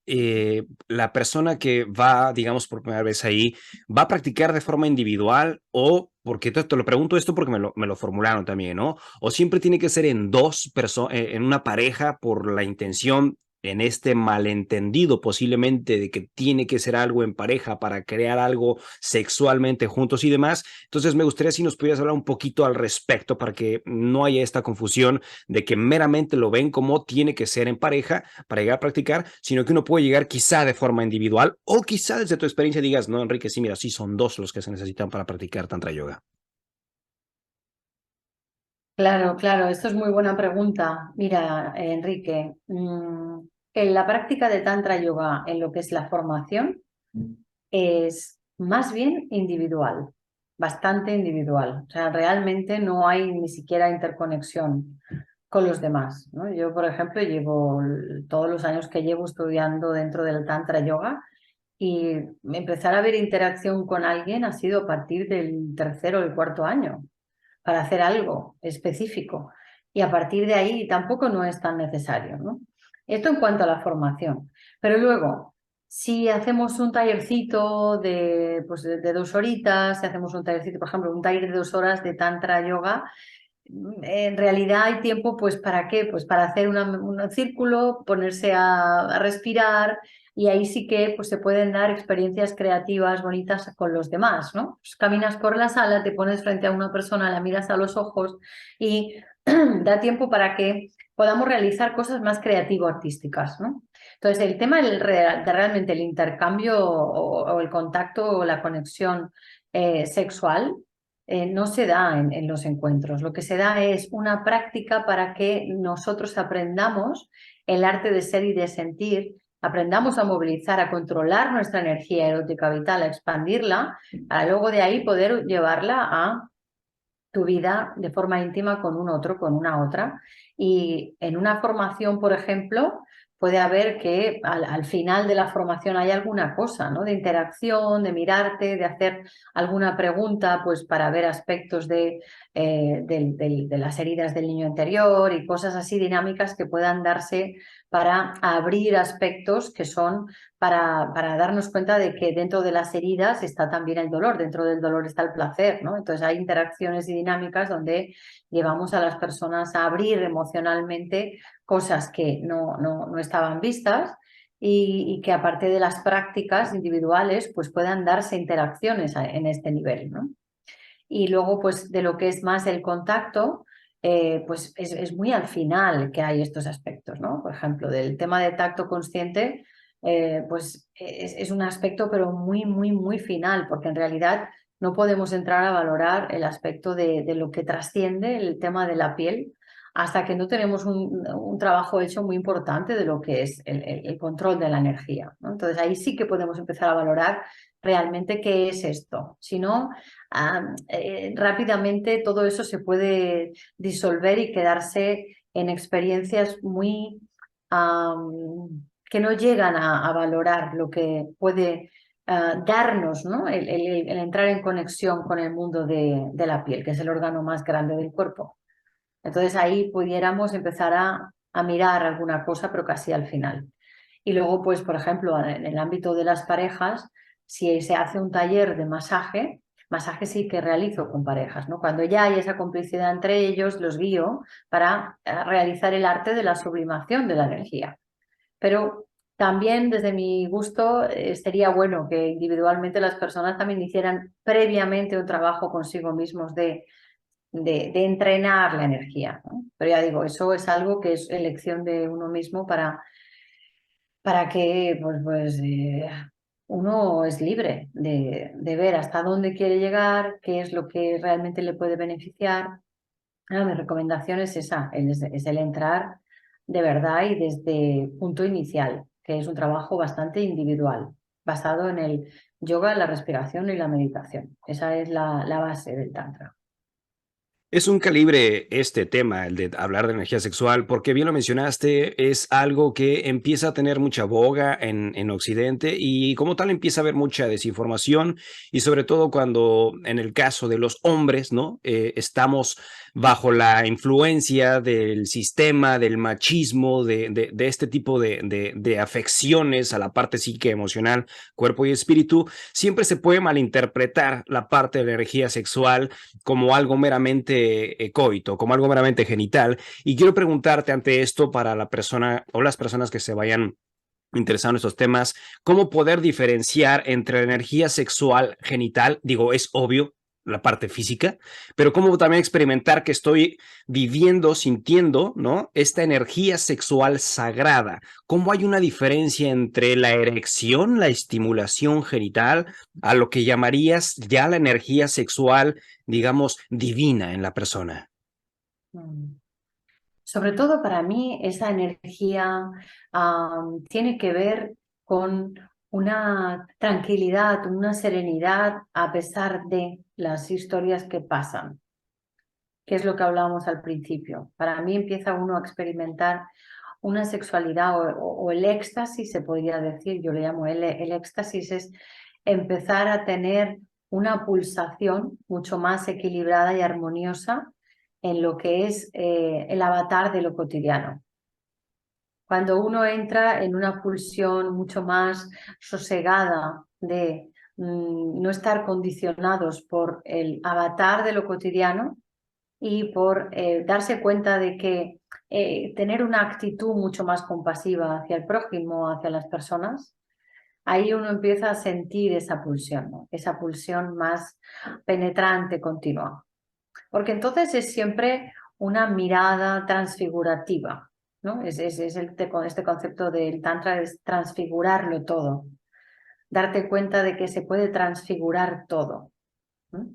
Speaker 1: la persona que va, digamos, por primera vez ahí, ¿va a practicar de forma individual o Porque te lo pregunto esto porque me lo formularon también, ¿no? O siempre tiene que ser en dos personas, en una pareja por la intención, en este malentendido posiblemente de que tiene que ser algo en pareja para crear algo sexualmente juntos y demás. Entonces me gustaría si nos pudieras hablar un poquito al respecto para que no haya esta confusión de que meramente lo ven como tiene que ser en pareja para llegar a practicar, sino que uno puede llegar quizá de forma individual o quizá desde tu experiencia digas, no, Enrique, sí, mira, sí son dos los que se necesitan para practicar Tantra Yoga.
Speaker 2: Claro, claro, esto es muy buena pregunta. Mira, Enrique, en la práctica de Tantra Yoga, en lo que es la formación, es más bien individual, bastante individual. O sea, realmente no hay ni siquiera interconexión con los demás, ¿no? Yo, por ejemplo, llevo todos los años que llevo estudiando dentro del Tantra Yoga y empezar a ver interacción con alguien ha sido a partir del tercero o el cuarto año para hacer algo específico. Y a partir de ahí tampoco no es tan necesario, ¿no? Esto en cuanto a la formación. Pero luego, si hacemos un tallercito de, pues de 2 horitas, si hacemos un tallercito, por ejemplo, un taller de 2 horas de Tantra Yoga, en realidad hay tiempo, pues, ¿para qué? Pues para hacer un círculo, ponerse a respirar y ahí sí que pues, se pueden dar experiencias creativas bonitas con los demás, ¿no? Pues caminas por la sala, te pones frente a una persona, la miras a los ojos y da tiempo para que podamos realizar cosas más creativo-artísticas, ¿no? Entonces, el tema de realmente el intercambio o el contacto o la conexión sexual no se da en los encuentros. Lo que se da es una práctica para que nosotros aprendamos el arte de ser y de sentir, aprendamos a movilizar, a controlar nuestra energía erótica vital, a expandirla, para luego de ahí poder llevarla a tu vida de forma íntima con un otro, con una otra. Y en una formación, por ejemplo, puede haber que al final de la formación hay alguna cosa, ¿no? De interacción, de mirarte, de hacer alguna pregunta, pues para ver aspectos de las heridas del niño interior y cosas así dinámicas que puedan darse para abrir aspectos que son para darnos cuenta de que dentro de las heridas está también el dolor, dentro del dolor está el placer, ¿no? Entonces hay interacciones y dinámicas donde llevamos a las personas a abrir emocionalmente cosas que no estaban vistas y que aparte de las prácticas individuales, pues puedan darse interacciones en este nivel, ¿no? Y luego, pues de lo que es más el contacto, pues es muy al final que hay estos aspectos, ¿no? Por ejemplo, del tema de tacto consciente, pues es un aspecto pero muy, muy, muy final, porque en realidad no podemos entrar a valorar el aspecto de lo que trasciende el tema de la piel hasta que no tenemos un trabajo hecho muy importante de lo que es el control de la energía, ¿no? Entonces ahí sí que podemos empezar a valorar realmente qué es esto. Si no, rápidamente todo eso se puede disolver y quedarse en experiencias muy que no llegan a valorar lo que puede darnos, ¿no? El entrar en conexión con el mundo de la piel, que es el órgano más grande del cuerpo. Entonces ahí pudiéramos empezar a mirar alguna cosa, pero casi al final. Y luego, pues, por ejemplo, en el ámbito de las parejas, si se hace un taller de masaje, masaje sí que realizo con parejas, ¿no? Cuando ya hay esa complicidad entre ellos, los guío para realizar el arte de la sublimación de la energía. Pero también, desde mi gusto, sería bueno que individualmente las personas también hicieran previamente un trabajo consigo mismos de entrenar la energía, ¿no? Pero ya digo, eso es algo que es elección de uno mismo para que uno es libre de ver hasta dónde quiere llegar, qué es lo que realmente le puede beneficiar. Mi recomendación es esa, es el entrar de verdad y desde punto inicial, que es un trabajo bastante individual, basado en el yoga, la respiración y la meditación. Esa es la base del Tantra.
Speaker 1: Es un calibre este tema, el de hablar de energía sexual, porque bien lo mencionaste, es algo que empieza a tener mucha boga en Occidente y como tal empieza a haber mucha desinformación y sobre todo cuando en el caso de los hombres, ¿no? Estamos bajo la influencia del sistema, del machismo, de este tipo de afecciones a la parte psique emocional, cuerpo y espíritu, siempre se puede malinterpretar la parte de la energía sexual como algo meramente coito, como algo meramente genital. Y quiero preguntarte ante esto para la persona o las personas que se vayan interesando en estos temas, cómo poder diferenciar entre la energía sexual genital, digo, es obvio, la parte física, pero cómo también experimentar que estoy viviendo, sintiendo, ¿no? Esta energía sexual sagrada. ¿Cómo hay una diferencia entre la erección, la estimulación genital, a lo que llamarías ya la energía sexual, digamos, divina en la persona?
Speaker 2: Mm. Sobre todo para mí esa energía tiene que ver con una tranquilidad, una serenidad a pesar de las historias que pasan, que es lo que hablábamos al principio. Para mí empieza uno a experimentar una sexualidad o el éxtasis, se podría decir, yo le llamo el éxtasis, es empezar a tener una pulsación mucho más equilibrada y armoniosa en lo que es el avatar de lo cotidiano. Cuando uno entra en una pulsión mucho más sosegada de no estar condicionados por el avatar de lo cotidiano y por darse cuenta de que tener una actitud mucho más compasiva hacia el prójimo, hacia las personas, ahí uno empieza a sentir esa pulsión, ¿no? Esa pulsión más penetrante, continua. Porque entonces es siempre una mirada transfigurativa, ¿no? Este concepto del Tantra es transfigurarlo todo, darte cuenta de que se puede transfigurar todo, ¿no?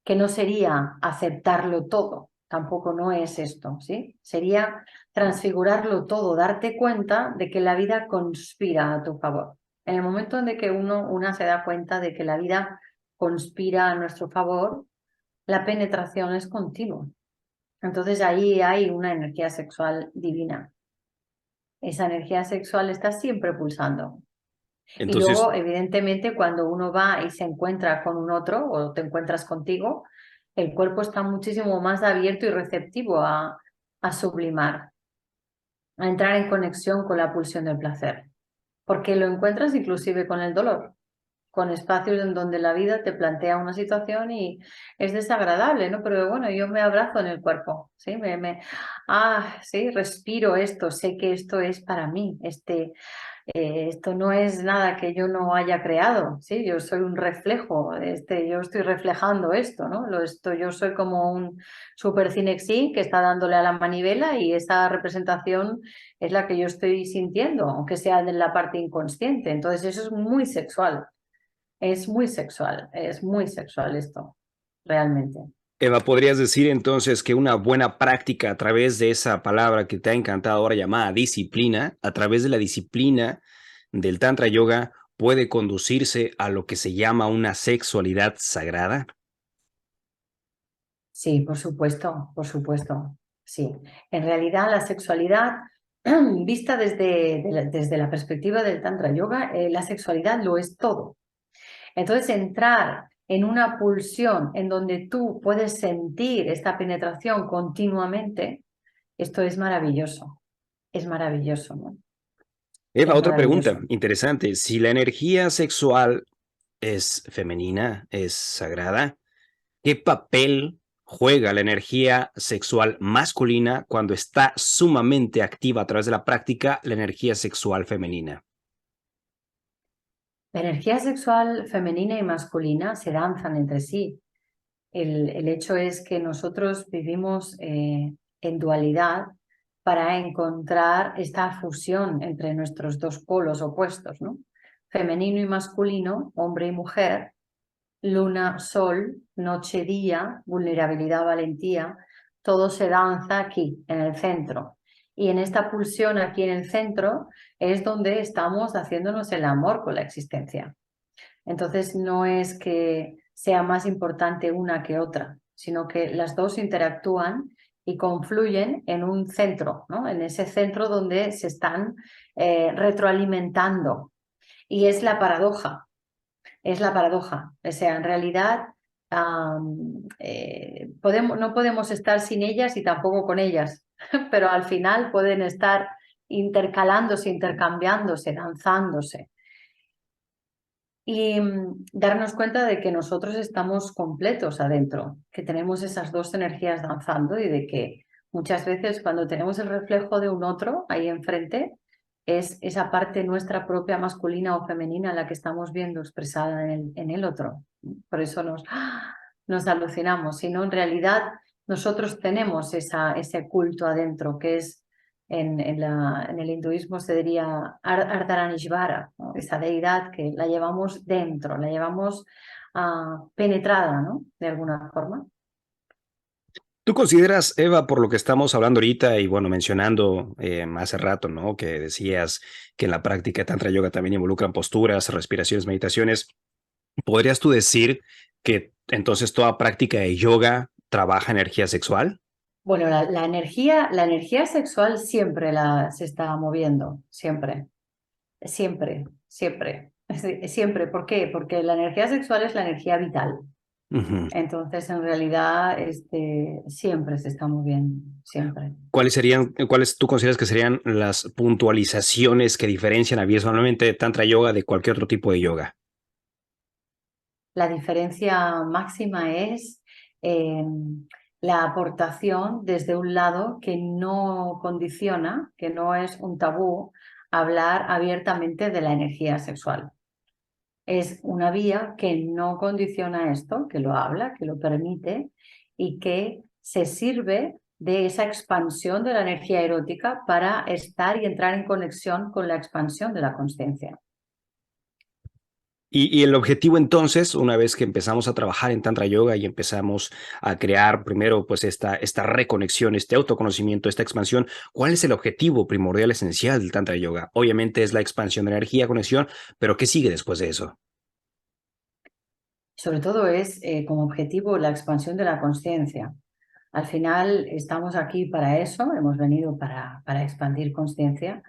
Speaker 2: Que no sería aceptarlo todo, tampoco no es esto, ¿sí? Sería transfigurarlo todo, darte cuenta de que la vida conspira a tu favor. En el momento en que una se da cuenta de que la vida conspira a nuestro favor, la penetración es continua. Entonces ahí hay una energía sexual divina. Esa energía sexual está siempre pulsando. Y
Speaker 1: Entonces,
Speaker 2: luego, evidentemente, cuando uno va y se encuentra con un otro o te encuentras contigo, el cuerpo está muchísimo más abierto y receptivo a sublimar, a entrar en conexión con la pulsión del placer, porque lo encuentras inclusive con el dolor, con espacios en donde la vida te plantea una situación y es desagradable, ¿no? Pero bueno, yo me abrazo en el cuerpo, ¿sí? Sí, respiro esto, sé que esto es para mí, esto no es nada que yo no haya creado, ¿sí? Yo soy un reflejo, yo estoy reflejando esto, ¿no? Yo soy como un super cinexin que está dándole a la manivela y esa representación es la que yo estoy sintiendo, aunque sea de la parte inconsciente. Entonces eso es muy sexual, es muy sexual esto, realmente.
Speaker 1: Eva, ¿podrías decir entonces que una buena práctica a través de esa palabra que te ha encantado ahora llamada disciplina, a través de la disciplina del Tantra Yoga, puede conducirse a lo que se llama una sexualidad sagrada?
Speaker 2: Sí, por supuesto, sí. En realidad la sexualidad, vista desde la perspectiva del Tantra Yoga, la sexualidad lo es todo. Entonces entrar en una pulsión en donde tú puedes sentir esta penetración continuamente, esto es maravilloso, ¿no?
Speaker 1: Eva,
Speaker 2: Es
Speaker 1: otra pregunta
Speaker 2: maravilloso.
Speaker 1: interesante. Si la energía sexual es femenina, es sagrada, ¿qué papel juega la energía sexual masculina cuando está sumamente activa a través de la práctica la energía sexual femenina?
Speaker 2: La energía sexual femenina y masculina se danzan entre sí. El hecho es que nosotros vivimos en dualidad para encontrar esta fusión entre nuestros dos polos opuestos, ¿no? Femenino y masculino, hombre y mujer, luna, sol, noche, día, vulnerabilidad, valentía, todo se danza aquí, en el centro. Y en esta pulsión aquí en el centro es donde estamos haciéndonos el amor con la existencia. Entonces no es que sea más importante una que otra, sino que las dos interactúan y confluyen en un centro, ¿no? En ese centro donde se están retroalimentando. Y es la paradoja, es la paradoja. O sea, en realidad no podemos estar sin ellas y tampoco con ellas, pero al final pueden estar intercalándose, intercambiándose, danzándose. Y darnos cuenta de que nosotros estamos completos adentro, que tenemos esas dos energías danzando y de que muchas veces cuando tenemos el reflejo de un otro ahí enfrente, es esa parte nuestra propia masculina o femenina la que estamos viendo expresada en el otro. Por eso nos alucinamos, sino en realidad nosotros tenemos ese culto adentro que es en el hinduismo se diría Ardhanarishvara, ¿no? Esa deidad que la llevamos dentro, la llevamos penetrada, ¿no? De alguna forma.
Speaker 1: ¿Tú consideras, Eva, por lo que estamos hablando ahorita y bueno, mencionando hace rato, ¿no? Que decías que en la práctica de Tantra Yoga también involucran posturas, respiraciones, meditaciones. ¿Podrías tú decir que entonces toda práctica de yoga trabaja energía sexual?
Speaker 2: Bueno, la energía sexual siempre se está moviendo, siempre, siempre, siempre, siempre. ¿Por qué? Porque la energía sexual es la energía vital.
Speaker 1: Ujú.
Speaker 2: Entonces, en realidad, siempre se está moviendo, siempre.
Speaker 1: ¿Cuáles tú consideras que serían las puntualizaciones que diferencian abismalmente Tantra Yoga de cualquier otro tipo de yoga?
Speaker 2: La diferencia máxima es eh, la aportación desde un lado que no condiciona, que no es un tabú, hablar abiertamente de la energía sexual. Es una vía que no condiciona esto, que lo habla, que lo permite y que se sirve de esa expansión de la energía erótica para estar y entrar en conexión con la expansión de la consciencia.
Speaker 1: Y el objetivo entonces, una vez que empezamos a trabajar en Tantra Yoga y empezamos a crear primero pues esta reconexión, este autoconocimiento, esta expansión, ¿cuál es el objetivo primordial, esencial del Tantra Yoga? Obviamente es la expansión de energía, conexión, pero ¿qué sigue después de eso?
Speaker 2: Sobre todo es como objetivo la expansión de la consciencia. Al final estamos aquí para eso, hemos venido para expandir consciencia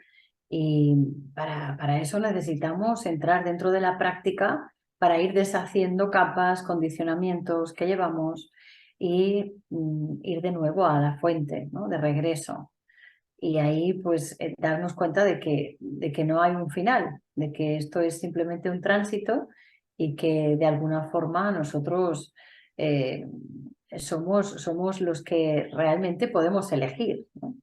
Speaker 2: y para eso necesitamos entrar dentro de la práctica para ir deshaciendo capas, condicionamientos que llevamos y ir de nuevo a la fuente, ¿no? De regreso. Y ahí pues darnos cuenta de que no hay un final, de que esto es simplemente un tránsito y que de alguna forma nosotros eh, somos los que realmente podemos elegir, ¿no?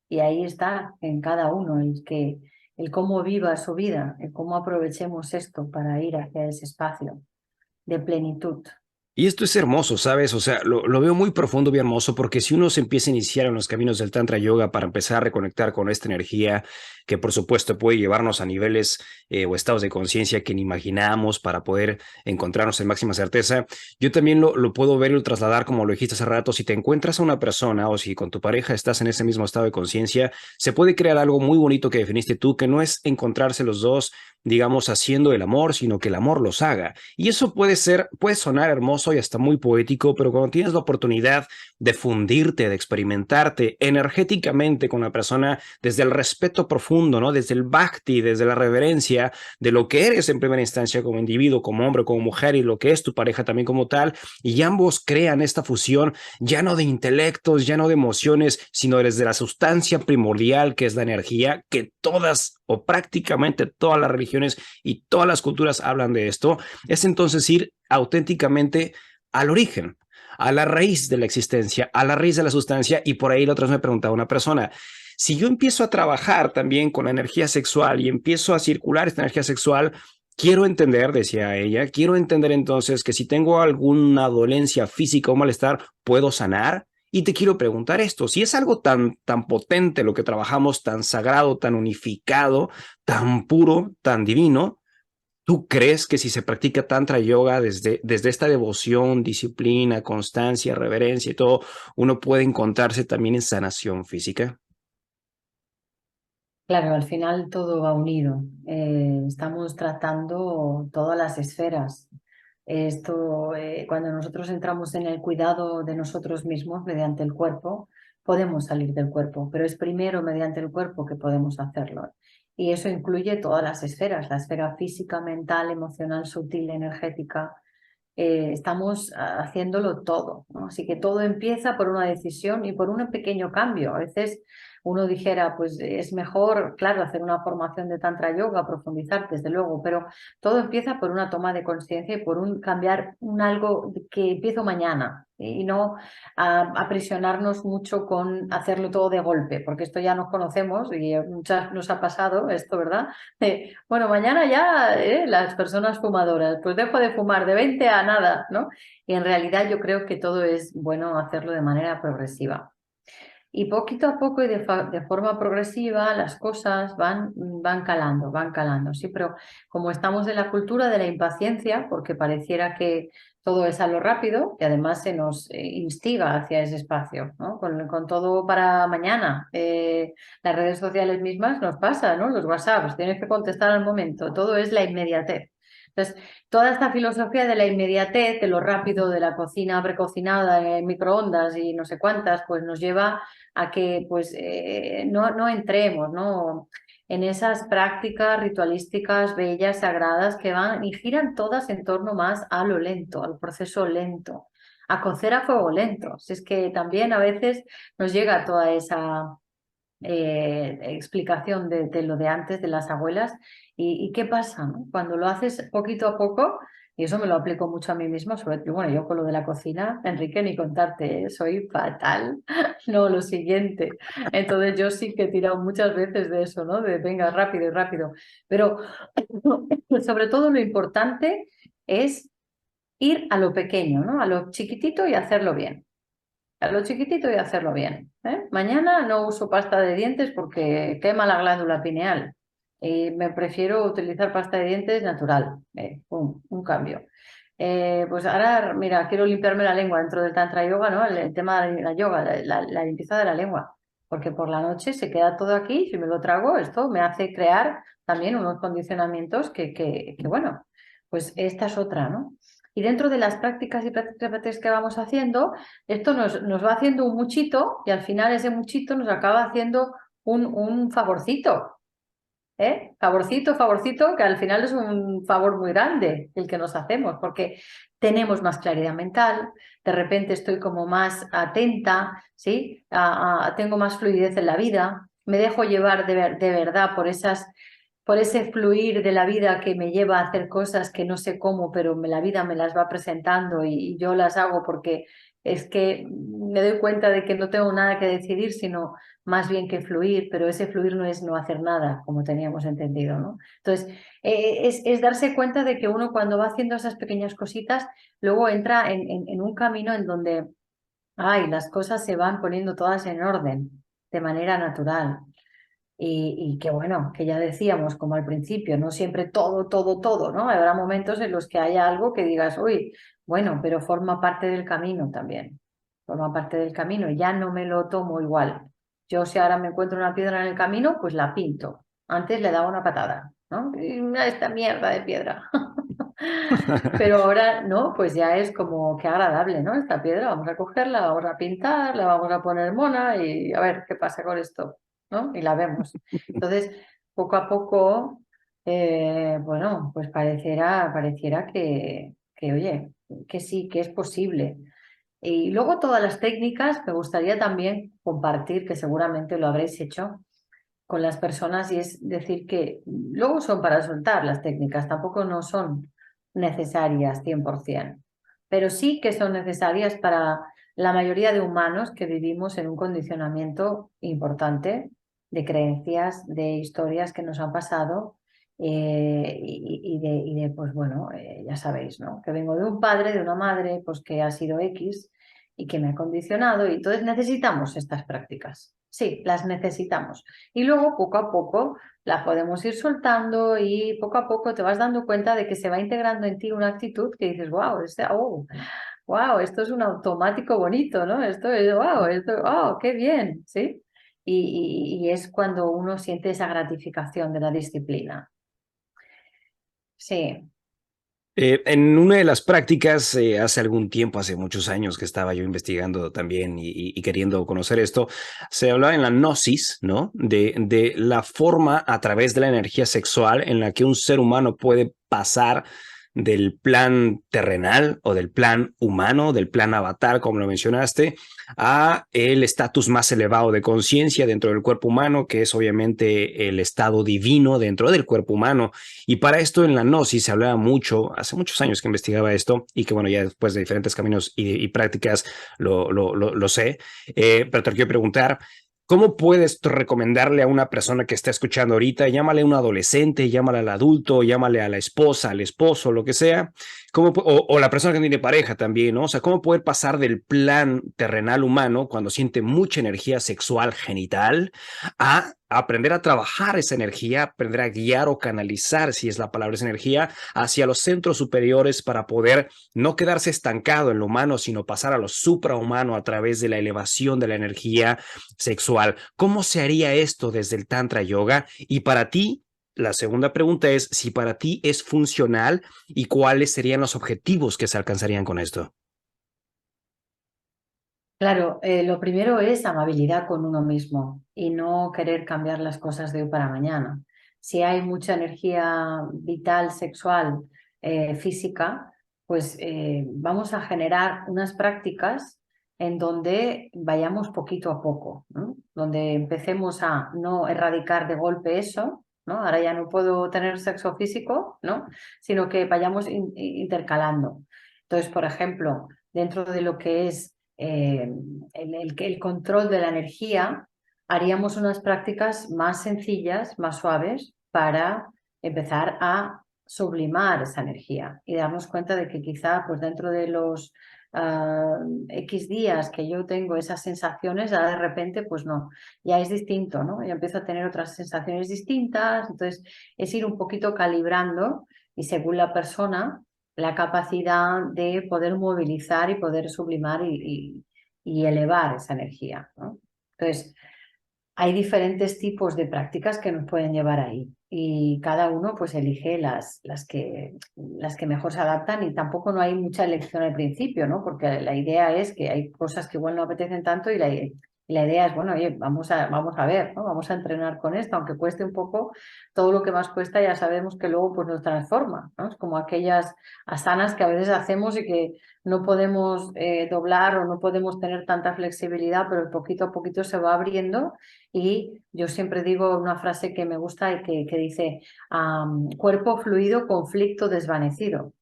Speaker 2: Y ahí está en cada uno el cómo viva su vida, el cómo aprovechemos esto para ir hacia ese espacio de plenitud.
Speaker 1: Y esto es hermoso, ¿sabes? O sea, lo veo muy profundo y hermoso porque si uno se empieza a iniciar en los caminos del Tantra Yoga para empezar a reconectar con esta energía que por supuesto puede llevarnos a niveles o estados de conciencia que ni imaginamos para poder encontrarnos en máxima certeza, yo también lo puedo ver y lo trasladar como lo dijiste hace rato, si te encuentras a una persona o si con tu pareja estás en ese mismo estado de conciencia, se puede crear algo muy bonito que definiste tú, que no es encontrarse los dos, digamos, haciendo el amor, sino que el amor los haga. Y eso puede sonar hermoso y hasta muy poético, pero cuando tienes la oportunidad de fundirte, de experimentarte energéticamente con la persona desde el respeto profundo, ¿no? Desde el bhakti, desde la reverencia de lo que eres en primera instancia como individuo, como hombre, como mujer y lo que es tu pareja también como tal, y ambos crean esta fusión ya no de intelectos, ya no de emociones, sino desde la sustancia primordial que es la energía, que todas o prácticamente todas las religiones y todas las culturas hablan de esto, es entonces ir auténticamente al origen, a la raíz de la existencia, a la raíz de la sustancia. Y por ahí la otra vez me preguntaba una persona, si yo empiezo a trabajar también con la energía sexual y empiezo a circular esta energía sexual, quiero entender, decía ella, quiero entender entonces que si tengo alguna dolencia física o malestar, puedo sanar. Y te quiero preguntar esto, si es algo tan potente lo que trabajamos, tan sagrado, tan unificado, tan puro, tan divino, ¿tú crees que si se practica Tantra Yoga desde esta devoción, disciplina, constancia, reverencia y todo, uno puede encontrarse también en sanación física?
Speaker 2: Claro, al final todo va unido. Estamos tratando todas las esferas. Esto, cuando nosotros entramos en el cuidado de nosotros mismos mediante el cuerpo, podemos salir del cuerpo, pero es primero mediante el cuerpo que podemos hacerlo. Y eso incluye todas las esferas, la esfera física, mental, emocional, sutil, energética. Estamos haciéndolo todo, ¿no? Así que todo empieza por una decisión y por un pequeño cambio. A veces uno dijera, pues es mejor, claro, hacer una formación de Tantra Yoga, profundizar, desde luego, pero todo empieza por una toma de conciencia y por un cambiar un algo que empiezo mañana y no aprisionarnos mucho con hacerlo todo de golpe, porque esto ya nos conocemos y muchas nos ha pasado esto, ¿verdad? Bueno, mañana ya las personas fumadoras, pues dejo de fumar de 20 a nada, ¿no? Y en realidad yo creo que todo es bueno hacerlo de manera progresiva. Y poquito a poco y de forma progresiva las cosas van calando, sí, pero como estamos en la cultura de la impaciencia, porque pareciera que todo es a lo rápido y además se nos instiga hacia ese espacio, ¿no? Con todo para mañana. Las redes sociales mismas nos pasa, ¿no? Los WhatsApps, tienes que contestar al momento, todo es la inmediatez. Entonces, toda esta filosofía de la inmediatez, de lo rápido, de la cocina precocinada en microondas y no sé cuántas, pues nos lleva a que pues no entremos, ¿no? En esas prácticas ritualísticas bellas, sagradas, que van y giran todas en torno más a lo lento, al proceso lento, a cocer a fuego lento. Si es que también a veces nos llega toda esa explicación de lo de antes, de las abuelas. Y qué pasa, ¿no? Cuando lo haces poquito a poco, y eso me lo aplico mucho a mí mismo, sobre todo, bueno, yo con lo de la cocina, Enrique, ni contarte, soy fatal, no, lo siguiente. Entonces yo sí que he tirado muchas veces de eso, ¿no? De venga, rápido y rápido. Pero sobre todo lo importante es ir a lo pequeño, ¿no? A lo chiquitito y hacerlo bien. A lo chiquitito y hacerlo bien. Mañana no uso pasta de dientes porque quema la glándula pineal. Y me prefiero utilizar pasta de dientes natural. Un cambio. Pues ahora, mira, quiero limpiarme la lengua dentro del Tantra Yoga, ¿no? El tema de la yoga, la limpieza de la lengua. Porque por la noche se queda todo aquí, si me lo trago, esto me hace crear también unos condicionamientos que bueno, pues esta es otra, ¿no? Y dentro de las prácticas y prácticas que vamos haciendo, esto nos va haciendo un muchito y al final ese muchito nos acaba haciendo un favorcito, ¿eh? Favorcito, favorcito, que al final es un favor muy grande el que nos hacemos, porque tenemos más claridad mental, de repente estoy como más atenta, ¿sí? Tengo más fluidez en la vida, me dejo llevar de verdad por ese fluir de la vida que me lleva a hacer cosas que no sé cómo, pero la vida me las va presentando y yo las hago porque es que me doy cuenta de que no tengo nada que decidir, sino más bien que fluir, pero ese fluir no es no hacer nada, como teníamos entendido, ¿no? Entonces, es darse cuenta de que uno cuando va haciendo esas pequeñas cositas, luego entra en un camino en donde, ay, las cosas se van poniendo todas en orden, de manera natural. Y que bueno, que ya decíamos, como al principio, no siempre todo, todo, todo, ¿no? Habrá momentos en los que haya algo que digas, uy, bueno, pero forma parte del camino también, forma parte del camino, y ya no me lo tomo igual. Yo si ahora me encuentro una piedra en el camino, pues la pinto. Antes le daba una patada, ¿no? Y mira esta mierda de piedra. Pero ahora, ¿no? Pues ya es como que agradable, ¿no? Esta piedra, vamos a cogerla, vamos a pintar, la vamos a poner mona y a ver qué pasa con esto, ¿no? Y la vemos. Entonces, poco a poco, bueno, pues pareciera oye, que sí, que es posible. Y luego todas las técnicas, me gustaría también compartir, que seguramente lo habréis hecho con las personas, y es decir que luego son para soltar las técnicas, tampoco no son necesarias 100%, pero sí que son necesarias para la mayoría de humanos que vivimos en un condicionamiento importante de creencias, de historias que nos han pasado pues bueno, ya sabéis, ¿no? Que vengo de un padre, de una madre, pues que ha sido X y que me ha condicionado y entonces necesitamos estas prácticas. Sí, las necesitamos. Y luego, poco a poco, las podemos ir soltando y poco a poco te vas dando cuenta de que se va integrando en ti una actitud que dices, wow, esto es un automático bonito, ¿no? Esto es, wow, qué bien, ¿sí? Y es cuando uno siente esa gratificación de la disciplina. Sí,
Speaker 1: En una de las prácticas, hace algún tiempo, hace muchos años que estaba yo investigando también y queriendo conocer esto, se hablaba en la gnosis, ¿no? De la forma a través de la energía sexual en la que un ser humano puede pasar del plan terrenal o del plan humano, del plan avatar, como lo mencionaste, a el estatus más elevado de conciencia dentro del cuerpo humano, que es obviamente el estado divino dentro del cuerpo humano. Y para esto en la gnosis se hablaba mucho, hace muchos años que investigaba esto y que bueno, ya después de diferentes caminos y prácticas lo sé, pero te quiero preguntar, ¿cómo puedes recomendarle a una persona que está escuchando ahorita, llámale a un adolescente, llámale al adulto, llámale a la esposa, al esposo, lo que sea, o la persona que tiene pareja también, ¿no? O sea, ¿cómo poder pasar del plan terrenal humano cuando siente mucha energía sexual genital a aprender a trabajar esa energía, aprender a guiar o canalizar, si es la palabra, esa energía, hacia los centros superiores para poder no quedarse estancado en lo humano, sino pasar a lo suprahumano a través de la elevación de la energía sexual? ¿Cómo se haría esto desde el Tantra Yoga? Y para ti, la segunda pregunta es si para ti es funcional y cuáles serían los objetivos que se alcanzarían con esto.
Speaker 2: Claro, lo primero es amabilidad con uno mismo y no querer cambiar las cosas de hoy para mañana. Si hay mucha energía vital, sexual, física, pues vamos a generar unas prácticas en donde vayamos poquito a poco, ¿no? Donde empecemos a no erradicar de golpe eso, ¿no? Ahora ya no puedo tener sexo físico, ¿no? Sino que vayamos intercalando. Entonces, por ejemplo, dentro de lo que es el control de la energía, haríamos unas prácticas más sencillas, más suaves, para empezar a sublimar esa energía y darnos cuenta de que quizá pues dentro de los X días que yo tengo esas sensaciones, ya de repente pues no, ya es distinto, ¿no? Ya empiezo a tener otras sensaciones distintas, entonces es ir un poquito calibrando y según la persona la capacidad de poder movilizar y poder sublimar y elevar esa energía, ¿no? Entonces, hay diferentes tipos de prácticas que nos pueden llevar ahí y cada uno pues elige las que mejor se adaptan y tampoco no hay mucha elección al principio, ¿no? Porque la idea es que hay cosas que igual no apetecen tanto y la idea es, bueno, oye, vamos a ver, ¿no? Vamos a entrenar con esto, aunque cueste un poco, todo lo que más cuesta ya sabemos que luego pues nos transforma, ¿no? Es como aquellas asanas que a veces hacemos y que no podemos doblar o no podemos tener tanta flexibilidad, pero poquito a poquito se va abriendo y yo siempre digo una frase que me gusta y que dice, cuerpo fluido, conflicto desvanecido.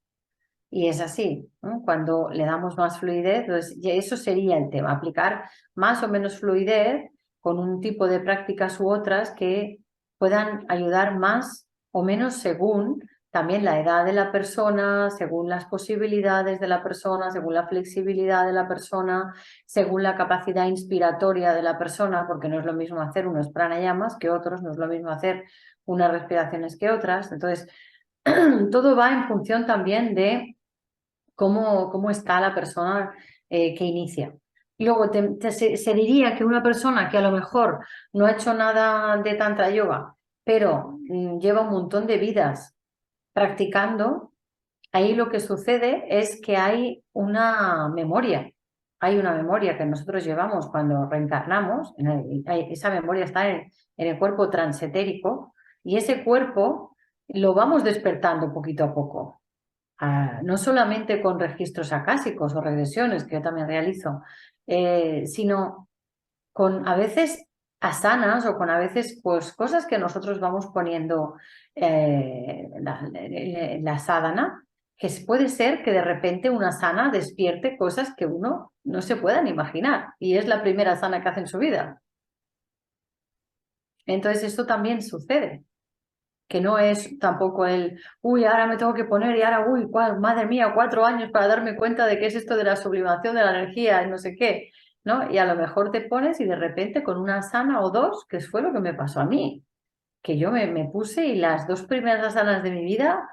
Speaker 2: Y es así, ¿no? Cuando le damos más fluidez, pues eso sería el tema, aplicar más o menos fluidez con un tipo de prácticas u otras que puedan ayudar más o menos según también la edad de la persona, según las posibilidades de la persona, según la flexibilidad de la persona, según la capacidad inspiratoria de la persona, porque no es lo mismo hacer unos pranayamas que otros, no es lo mismo hacer unas respiraciones que otras. Entonces, todo va en función también de cómo está la persona que inicia. Y luego se diría que una persona que a lo mejor no ha hecho nada de tantra yoga, pero lleva un montón de vidas practicando, ahí lo que sucede es que hay una memoria. Hay una memoria que nosotros llevamos cuando reencarnamos, esa memoria está en el cuerpo transetérico y ese cuerpo lo vamos despertando poquito a poco. No solamente con registros acásicos o regresiones, que yo también realizo, sino con a veces asanas o con a veces pues, cosas que nosotros vamos poniendo en la sadhana, que puede ser que de repente una asana despierte cosas que uno no se puedan imaginar y es la primera asana que hace en su vida. Entonces esto también sucede, que no es tampoco uy, ahora me tengo que poner y ahora, uy, madre mía, 4 años para darme cuenta de qué es esto de la sublimación de la energía, no sé qué, ¿no? Y a lo mejor te pones y de repente con una asana o dos, que fue lo que me pasó a mí, que yo me puse y las 2 primeras asanas de mi vida,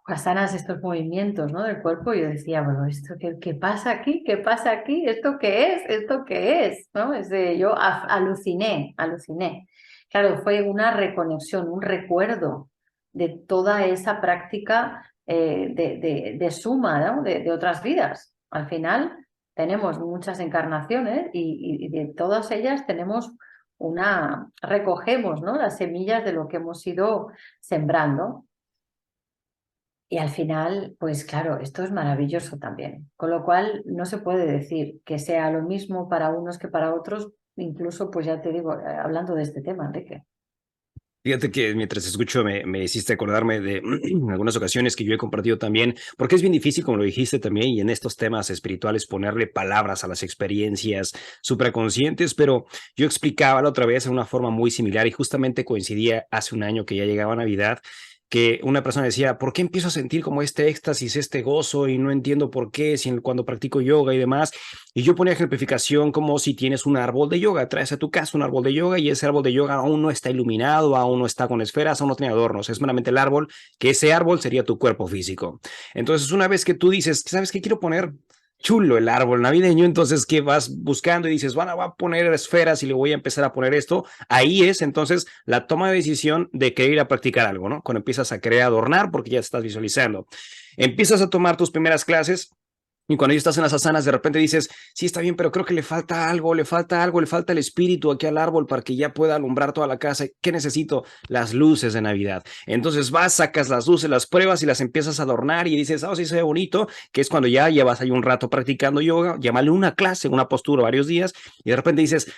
Speaker 2: asanas estos movimientos, ¿no? Del cuerpo, y yo decía, bueno, ¿esto qué pasa aquí? ¿Qué pasa aquí? ¿Esto qué es? ¿Esto qué es? ¿No? Yo aluciné, aluciné. Claro, fue una reconexión, un recuerdo de toda esa práctica de suma, ¿no? De otras vidas. Al final tenemos muchas encarnaciones y de todas ellas tenemos recogemos, ¿no? Las semillas de lo que hemos ido sembrando. Y al final, pues claro, esto es maravilloso también. Con lo cual, no se puede decir que sea lo mismo para unos que para otros, incluso, pues ya te digo, hablando de este tema, Enrique.
Speaker 1: Fíjate que mientras escucho me hiciste acordarme de algunas ocasiones que yo he compartido también, porque es bien difícil, como lo dijiste también, y en estos temas espirituales ponerle palabras a las experiencias supraconscientes, pero yo explicaba la otra vez en una forma muy similar y justamente coincidía hace un año que ya llegaba Navidad, que una persona decía, ¿por qué empiezo a sentir como este éxtasis, este gozo y no entiendo por qué, si cuando practico yoga y demás? Y yo ponía ejemplificación como si tienes un árbol de yoga, traes a tu casa un árbol de yoga y ese árbol de yoga aún no está iluminado, aún no está con esferas, aún no tiene adornos, es meramente el árbol, que ese árbol sería tu cuerpo físico. Entonces, una vez que tú dices, ¿sabes qué quiero poner? Chulo el árbol navideño, entonces que vas buscando y dices, bueno, voy a poner esferas y le voy a empezar a poner esto, ahí es entonces la toma de decisión de querer ir a practicar algo, ¿no? Cuando empiezas a querer adornar porque ya estás visualizando. Empiezas a tomar tus primeras clases, y cuando ya estás en las asanas, de repente dices, sí, está bien, pero creo que le falta algo, le falta algo, le falta el espíritu aquí al árbol para que ya pueda alumbrar toda la casa. ¿Qué necesito? Las luces de Navidad. Entonces vas, sacas las luces, las pruebas y las empiezas a adornar y dices, oh, sí, se ve bonito, que es cuando ya llevas ahí un rato practicando yoga, llámale una clase, una postura, varios días, y de repente dices,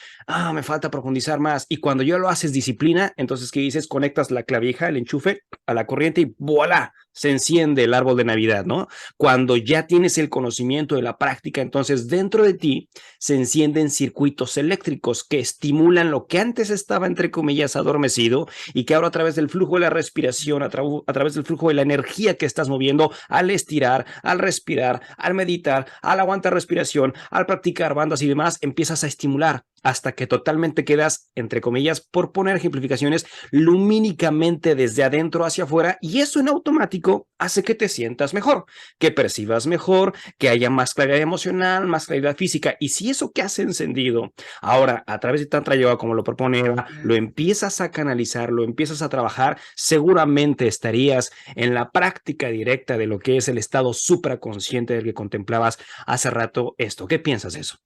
Speaker 1: me falta profundizar más. Y cuando ya lo haces disciplina, entonces, ¿qué dices? Conectas la clavija, el enchufe a la corriente y ¡voilá! Se enciende el árbol de Navidad, ¿no? Cuando ya tienes el conocimiento de la práctica, entonces dentro de ti se encienden circuitos eléctricos que estimulan lo que antes estaba, entre comillas, adormecido y que ahora a través del flujo de la respiración, a través del flujo de la energía que estás moviendo al estirar, al respirar, al meditar, al aguantar respiración, al practicar bandas y demás, empiezas a estimular hasta que totalmente quedas, entre comillas, por poner ejemplificaciones, lumínicamente desde adentro hacia afuera y eso en automático hace que te sientas mejor, que percibas mejor, que haya más claridad emocional, más claridad física. Y si eso que has encendido ahora a través de Tantra Yoga, como lo propone Eva, lo empiezas a canalizar, lo empiezas a trabajar, seguramente estarías en la práctica directa de lo que es el estado supraconsciente del que contemplabas hace rato esto. ¿Qué piensas de eso?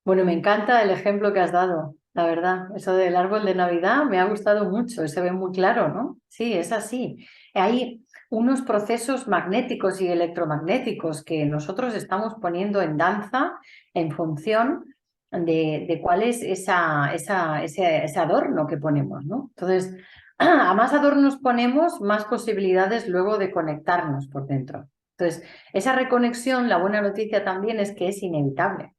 Speaker 2: Bueno, me encanta el ejemplo que has dado, la verdad. Eso del árbol de Navidad me ha gustado mucho, se ve muy claro, ¿no? Sí, es así. Hay unos procesos magnéticos y electromagnéticos que nosotros estamos poniendo en danza en función de cuál es ese adorno que ponemos, ¿no? Entonces, a más adornos ponemos, más posibilidades luego de conectarnos por dentro. Entonces, esa reconexión, la buena noticia también es que es inevitable.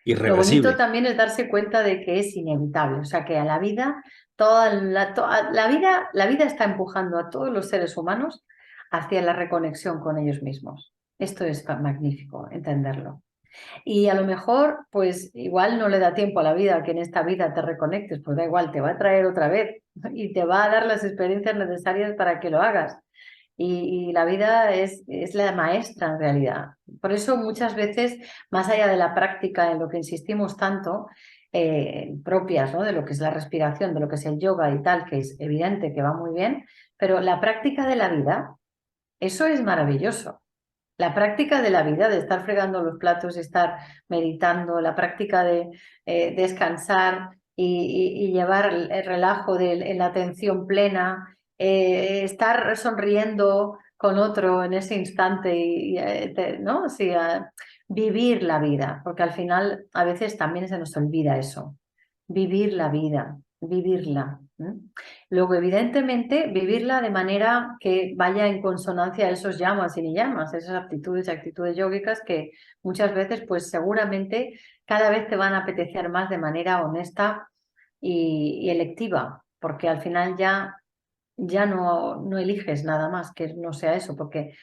Speaker 2: Lo bonito
Speaker 1: Irreversible.
Speaker 2: también es darse cuenta de que es inevitable, o sea que a la vida, la vida está empujando a todos los seres humanos hacia la reconexión con ellos mismos. Esto es magnífico, entenderlo. Y a lo mejor, pues igual no le da tiempo a la vida que en esta vida te reconectes, pues da igual, te va a traer otra vez y te va a dar las experiencias necesarias para que lo hagas. Y la vida es la maestra en realidad. Por eso muchas veces, más allá de la práctica en lo que insistimos tanto, propias, ¿no? De lo que es la respiración, de lo que es el yoga y tal, que es evidente que va muy bien, pero la práctica de la vida, eso es maravilloso. La práctica de la vida, de estar fregando los platos, de estar meditando, la práctica de descansar y llevar el relajo en la atención plena, estar sonriendo con otro en ese instante, ¿no? Sí, vivir la vida, porque al final a veces también se nos olvida eso, vivir la vida, vivirla. Luego, evidentemente, vivirla de manera que vaya en consonancia a esos llamas y ni llamas, esas aptitudes y actitudes yógicas que muchas veces, pues seguramente cada vez te van a apetecer más de manera honesta y electiva, porque al final ya no eliges nada más que no sea eso, porque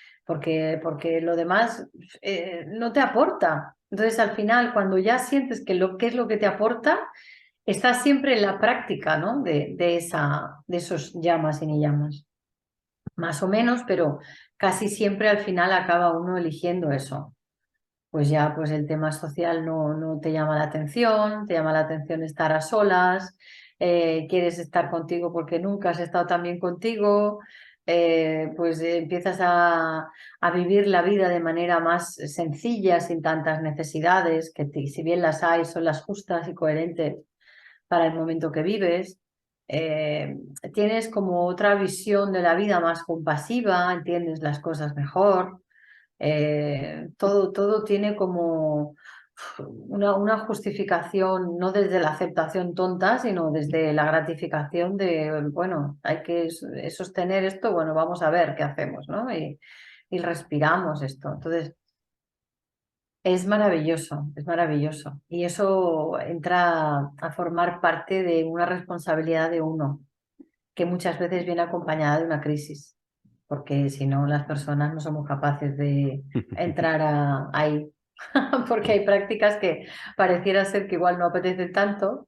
Speaker 2: lo demás no te aporta. Entonces, al final, cuando ya sientes que qué es lo que te aporta, estás siempre en la práctica, ¿no? De esos llamas y ni llamas. Más o menos, pero casi siempre al final acaba uno eligiendo eso. Pues ya pues el tema social no te llama la atención, te llama la atención estar a solas, quieres estar contigo porque nunca has estado tan bien contigo, pues empiezas a vivir la vida de manera más sencilla, sin tantas necesidades, que si bien las hay, son las justas y coherentes para el momento que vives. Eh, Tienes como otra visión de la vida más compasiva, entiendes las cosas mejor. Todo tiene como una justificación, no desde la aceptación tonta, sino desde la gratificación de, bueno, hay que sostener esto, bueno, vamos a ver qué hacemos, ¿no? Y respiramos esto. Entonces, es maravilloso, es maravilloso. Y eso entra a formar parte de una responsabilidad de uno, que muchas veces viene acompañada de una crisis, porque si no, las personas no somos capaces de entrar ahí, porque hay prácticas que pareciera ser que igual no apetece tanto,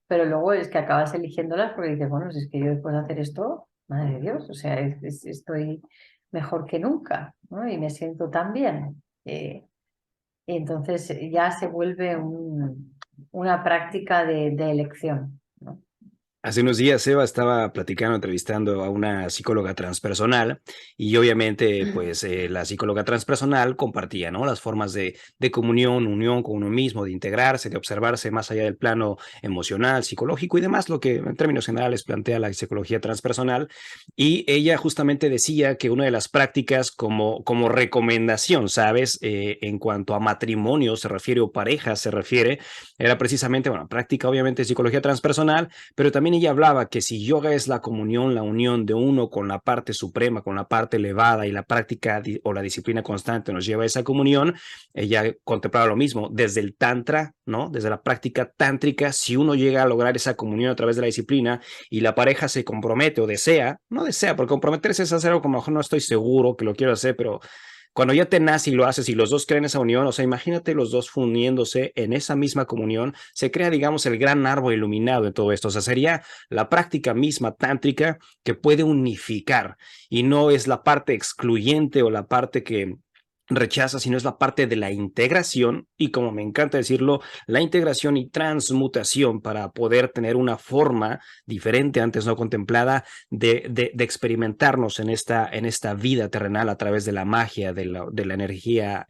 Speaker 2: pero luego es que acabas eligiéndolas porque dices, bueno, si es que yo después de hacer esto, madre de Dios, o sea, estoy mejor que nunca, ¿no? Y me siento tan bien. Y entonces ya se vuelve una práctica de elección, ¿no?
Speaker 1: Hace unos días, Eva, estaba platicando, entrevistando a una psicóloga transpersonal y obviamente, pues, la psicóloga transpersonal compartía, ¿no? Las formas de comunión, unión con uno mismo, de integrarse, de observarse más allá del plano emocional, psicológico y demás, lo que en términos generales plantea la psicología transpersonal. Y ella justamente decía que una de las prácticas como recomendación, ¿sabes? En cuanto a matrimonio se refiere o pareja se refiere, era precisamente, bueno, práctica obviamente de psicología transpersonal, pero también ella hablaba que si yoga es la comunión, la unión de uno con la parte suprema, con la parte elevada y la práctica o la disciplina constante nos lleva a esa comunión, ella contemplaba lo mismo desde el tantra, ¿no? Desde la práctica tántrica, si uno llega a lograr esa comunión a través de la disciplina y la pareja se compromete o desea, no desea, porque comprometerse es hacer algo como a lo mejor no estoy seguro que lo quiero hacer, pero cuando ya te nace y lo haces y los dos creen esa unión, o sea, imagínate los dos fundiéndose en esa misma comunión, se crea, digamos, el gran árbol iluminado de todo esto. O sea, sería la práctica misma tántrica que puede unificar y no es la parte excluyente o la parte que rechaza, sino es la parte de la integración y como me encanta decirlo, la integración y transmutación para poder tener una forma diferente antes no contemplada de experimentarnos en esta vida terrenal a través de la magia, de la energía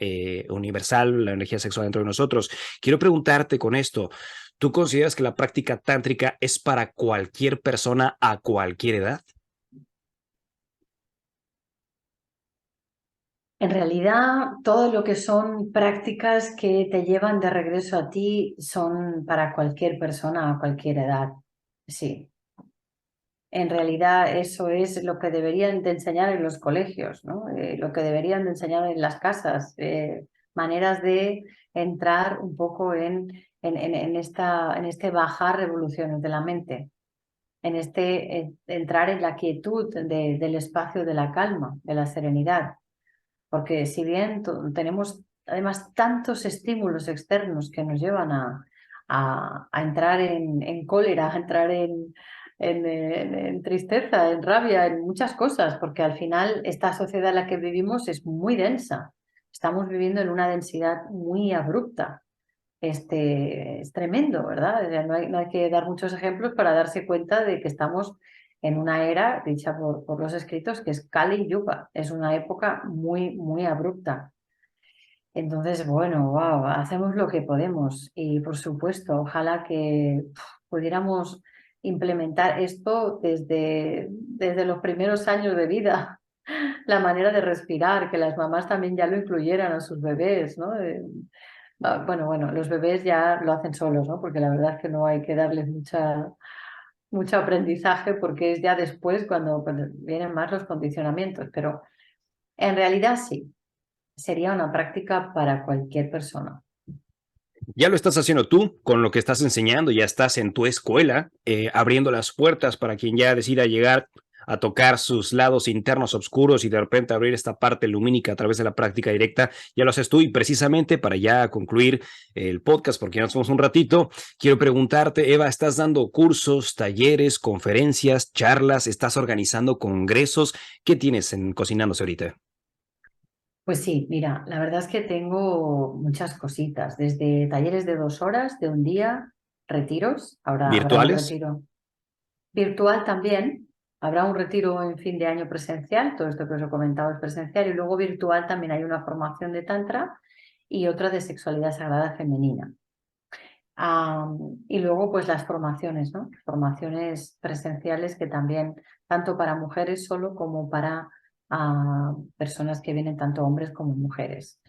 Speaker 1: universal, la energía sexual dentro de nosotros. Quiero preguntarte con esto, ¿tú consideras que la práctica tántrica es para cualquier persona a cualquier edad?
Speaker 2: En realidad, todo lo que son prácticas que te llevan de regreso a ti son para cualquier persona a cualquier edad. Sí, en realidad eso es lo que deberían de enseñar en los colegios, ¿no? Lo que deberían de enseñar en las casas, maneras de entrar un poco en este bajar revoluciones de la mente, en este entrar en la quietud del espacio de la calma, de la serenidad. Porque si bien tenemos además tantos estímulos externos que nos llevan a entrar en cólera, a entrar en tristeza, en rabia, en muchas cosas, porque al final esta sociedad en la que vivimos es muy densa. Estamos viviendo en una densidad muy abrupta. Es tremendo, ¿verdad? O sea, no hay que dar muchos ejemplos para darse cuenta de que estamos en una era dicha por los escritos que es Kali Yuga, es una época muy, muy abrupta. Entonces, bueno, wow, hacemos lo que podemos y por supuesto, ojalá que pudiéramos implementar esto desde los primeros años de vida, la manera de respirar, que las mamás también ya lo incluyeran a sus bebés, ¿no? Bueno, los bebés ya lo hacen solos, ¿no? Porque la verdad es que no hay que darles mucho aprendizaje porque es ya después cuando vienen más los condicionamientos, pero en realidad sí, sería una práctica para cualquier persona.
Speaker 1: Ya lo estás haciendo tú con lo que estás enseñando, ya estás en tu escuela, abriendo las puertas para quien ya decida llegar a tocar sus lados internos oscuros y de repente abrir esta parte lumínica a través de la práctica directa. Ya lo haces tú y precisamente para ya concluir el podcast, porque ya nos fuimos un ratito, quiero preguntarte, Eva, ¿estás dando cursos, talleres, conferencias, charlas? ¿Estás organizando congresos? ¿Qué tienes en Cocinándose ahorita?
Speaker 2: Pues sí, mira, la verdad es que tengo muchas cositas, desde talleres de 2 horas, de un día, retiros, ahora habrá un
Speaker 1: ¿Virtuales?
Speaker 2: retiro virtual también. Habrá un retiro en fin de año presencial, todo esto que os he comentado es presencial, y luego virtual también hay una formación de Tantra y otra de sexualidad sagrada femenina. Y luego pues las formaciones, ¿no? Formaciones presenciales que también, tanto para mujeres solo como para personas que vienen tanto hombres como mujeres.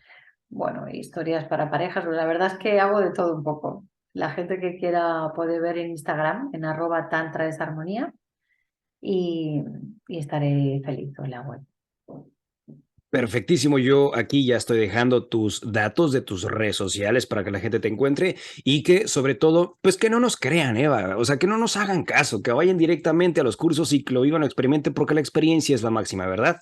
Speaker 2: Bueno, historias para parejas, la verdad es que hago de todo un poco. La gente que quiera puede ver en Instagram, en @tantraesarmonía, y estaré feliz en la web.
Speaker 1: Perfectísimo, yo aquí ya estoy dejando tus datos de tus redes sociales para que la gente te encuentre y que sobre todo, pues que no nos crean, Eva, o sea, que no nos hagan caso, que vayan directamente a los cursos y que lo vivan, lo experimenten, porque la experiencia es la máxima, ¿verdad?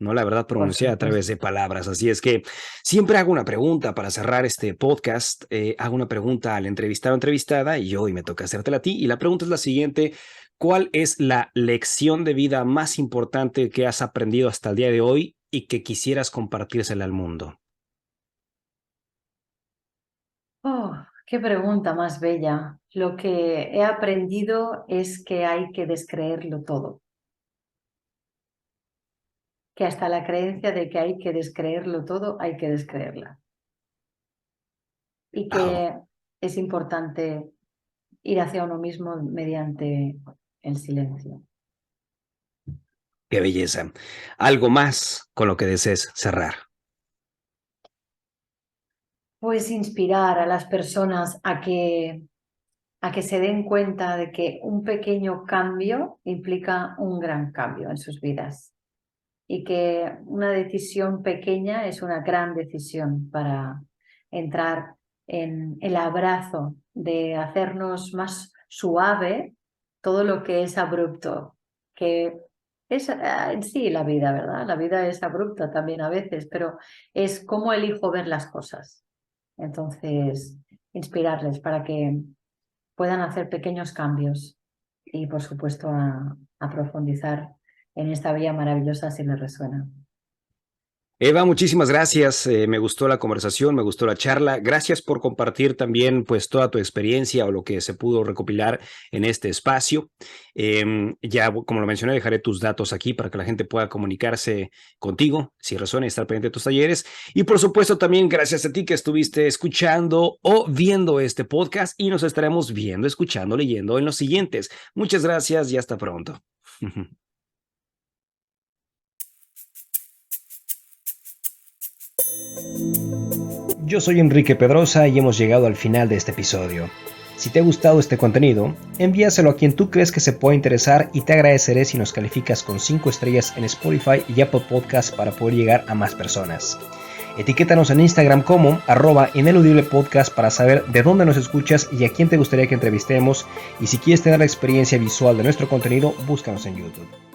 Speaker 1: No la verdad
Speaker 2: Por
Speaker 1: pronunciada a través
Speaker 2: supuesto.
Speaker 1: de palabras, así es que siempre hago una pregunta para cerrar este podcast, hago una pregunta al entrevistado o entrevistada y hoy me toca hacértela a ti y la pregunta es la siguiente: ¿cuál es la lección de vida más importante que has aprendido hasta el día de hoy y que quisieras compartírsela al mundo?
Speaker 2: Oh, qué pregunta más bella. Lo que he aprendido es que hay que descreerlo todo. Que hasta la creencia de que hay que descreerlo todo, hay que descreerla. Y
Speaker 1: Wow,
Speaker 2: que es importante ir hacia uno mismo mediante el silencio.
Speaker 1: qué belleza. Algo más con lo que desees cerrar.
Speaker 2: Pues inspirar a las personas a que se den cuenta de que un pequeño cambio implica un gran cambio en sus vidas y que una decisión pequeña es una gran decisión para entrar en el abrazo de hacernos más suave todo lo que es abrupto, que es en sí la vida, ¿verdad? La vida es abrupta también a veces, pero es cómo elijo ver las cosas. Entonces, inspirarles para que puedan hacer pequeños cambios y, por supuesto, a profundizar en esta vía maravillosa si les resuena.
Speaker 1: Eva, muchísimas gracias. Me gustó la conversación, me gustó la charla. Gracias por compartir también pues toda tu experiencia o lo que se pudo recopilar en este espacio. Ya, como lo mencioné, dejaré tus datos aquí para que la gente pueda comunicarse contigo si resuena y estar pendiente de tus talleres. Y por supuesto también gracias a ti que estuviste escuchando o viendo este podcast y nos estaremos viendo, escuchando, leyendo en los siguientes. Muchas gracias y hasta pronto. Yo soy Enrique Pedrosa y hemos llegado al final de este episodio. Si te ha gustado este contenido, envíaselo a quien tú crees que se pueda interesar y te agradeceré si nos calificas con 5 estrellas en Spotify y Apple Podcasts para poder llegar a más personas. Etiquétanos en Instagram como @ineludiblepodcast para saber de dónde nos escuchas y a quién te gustaría que entrevistemos, y si quieres tener la experiencia visual de nuestro contenido, búscanos en YouTube.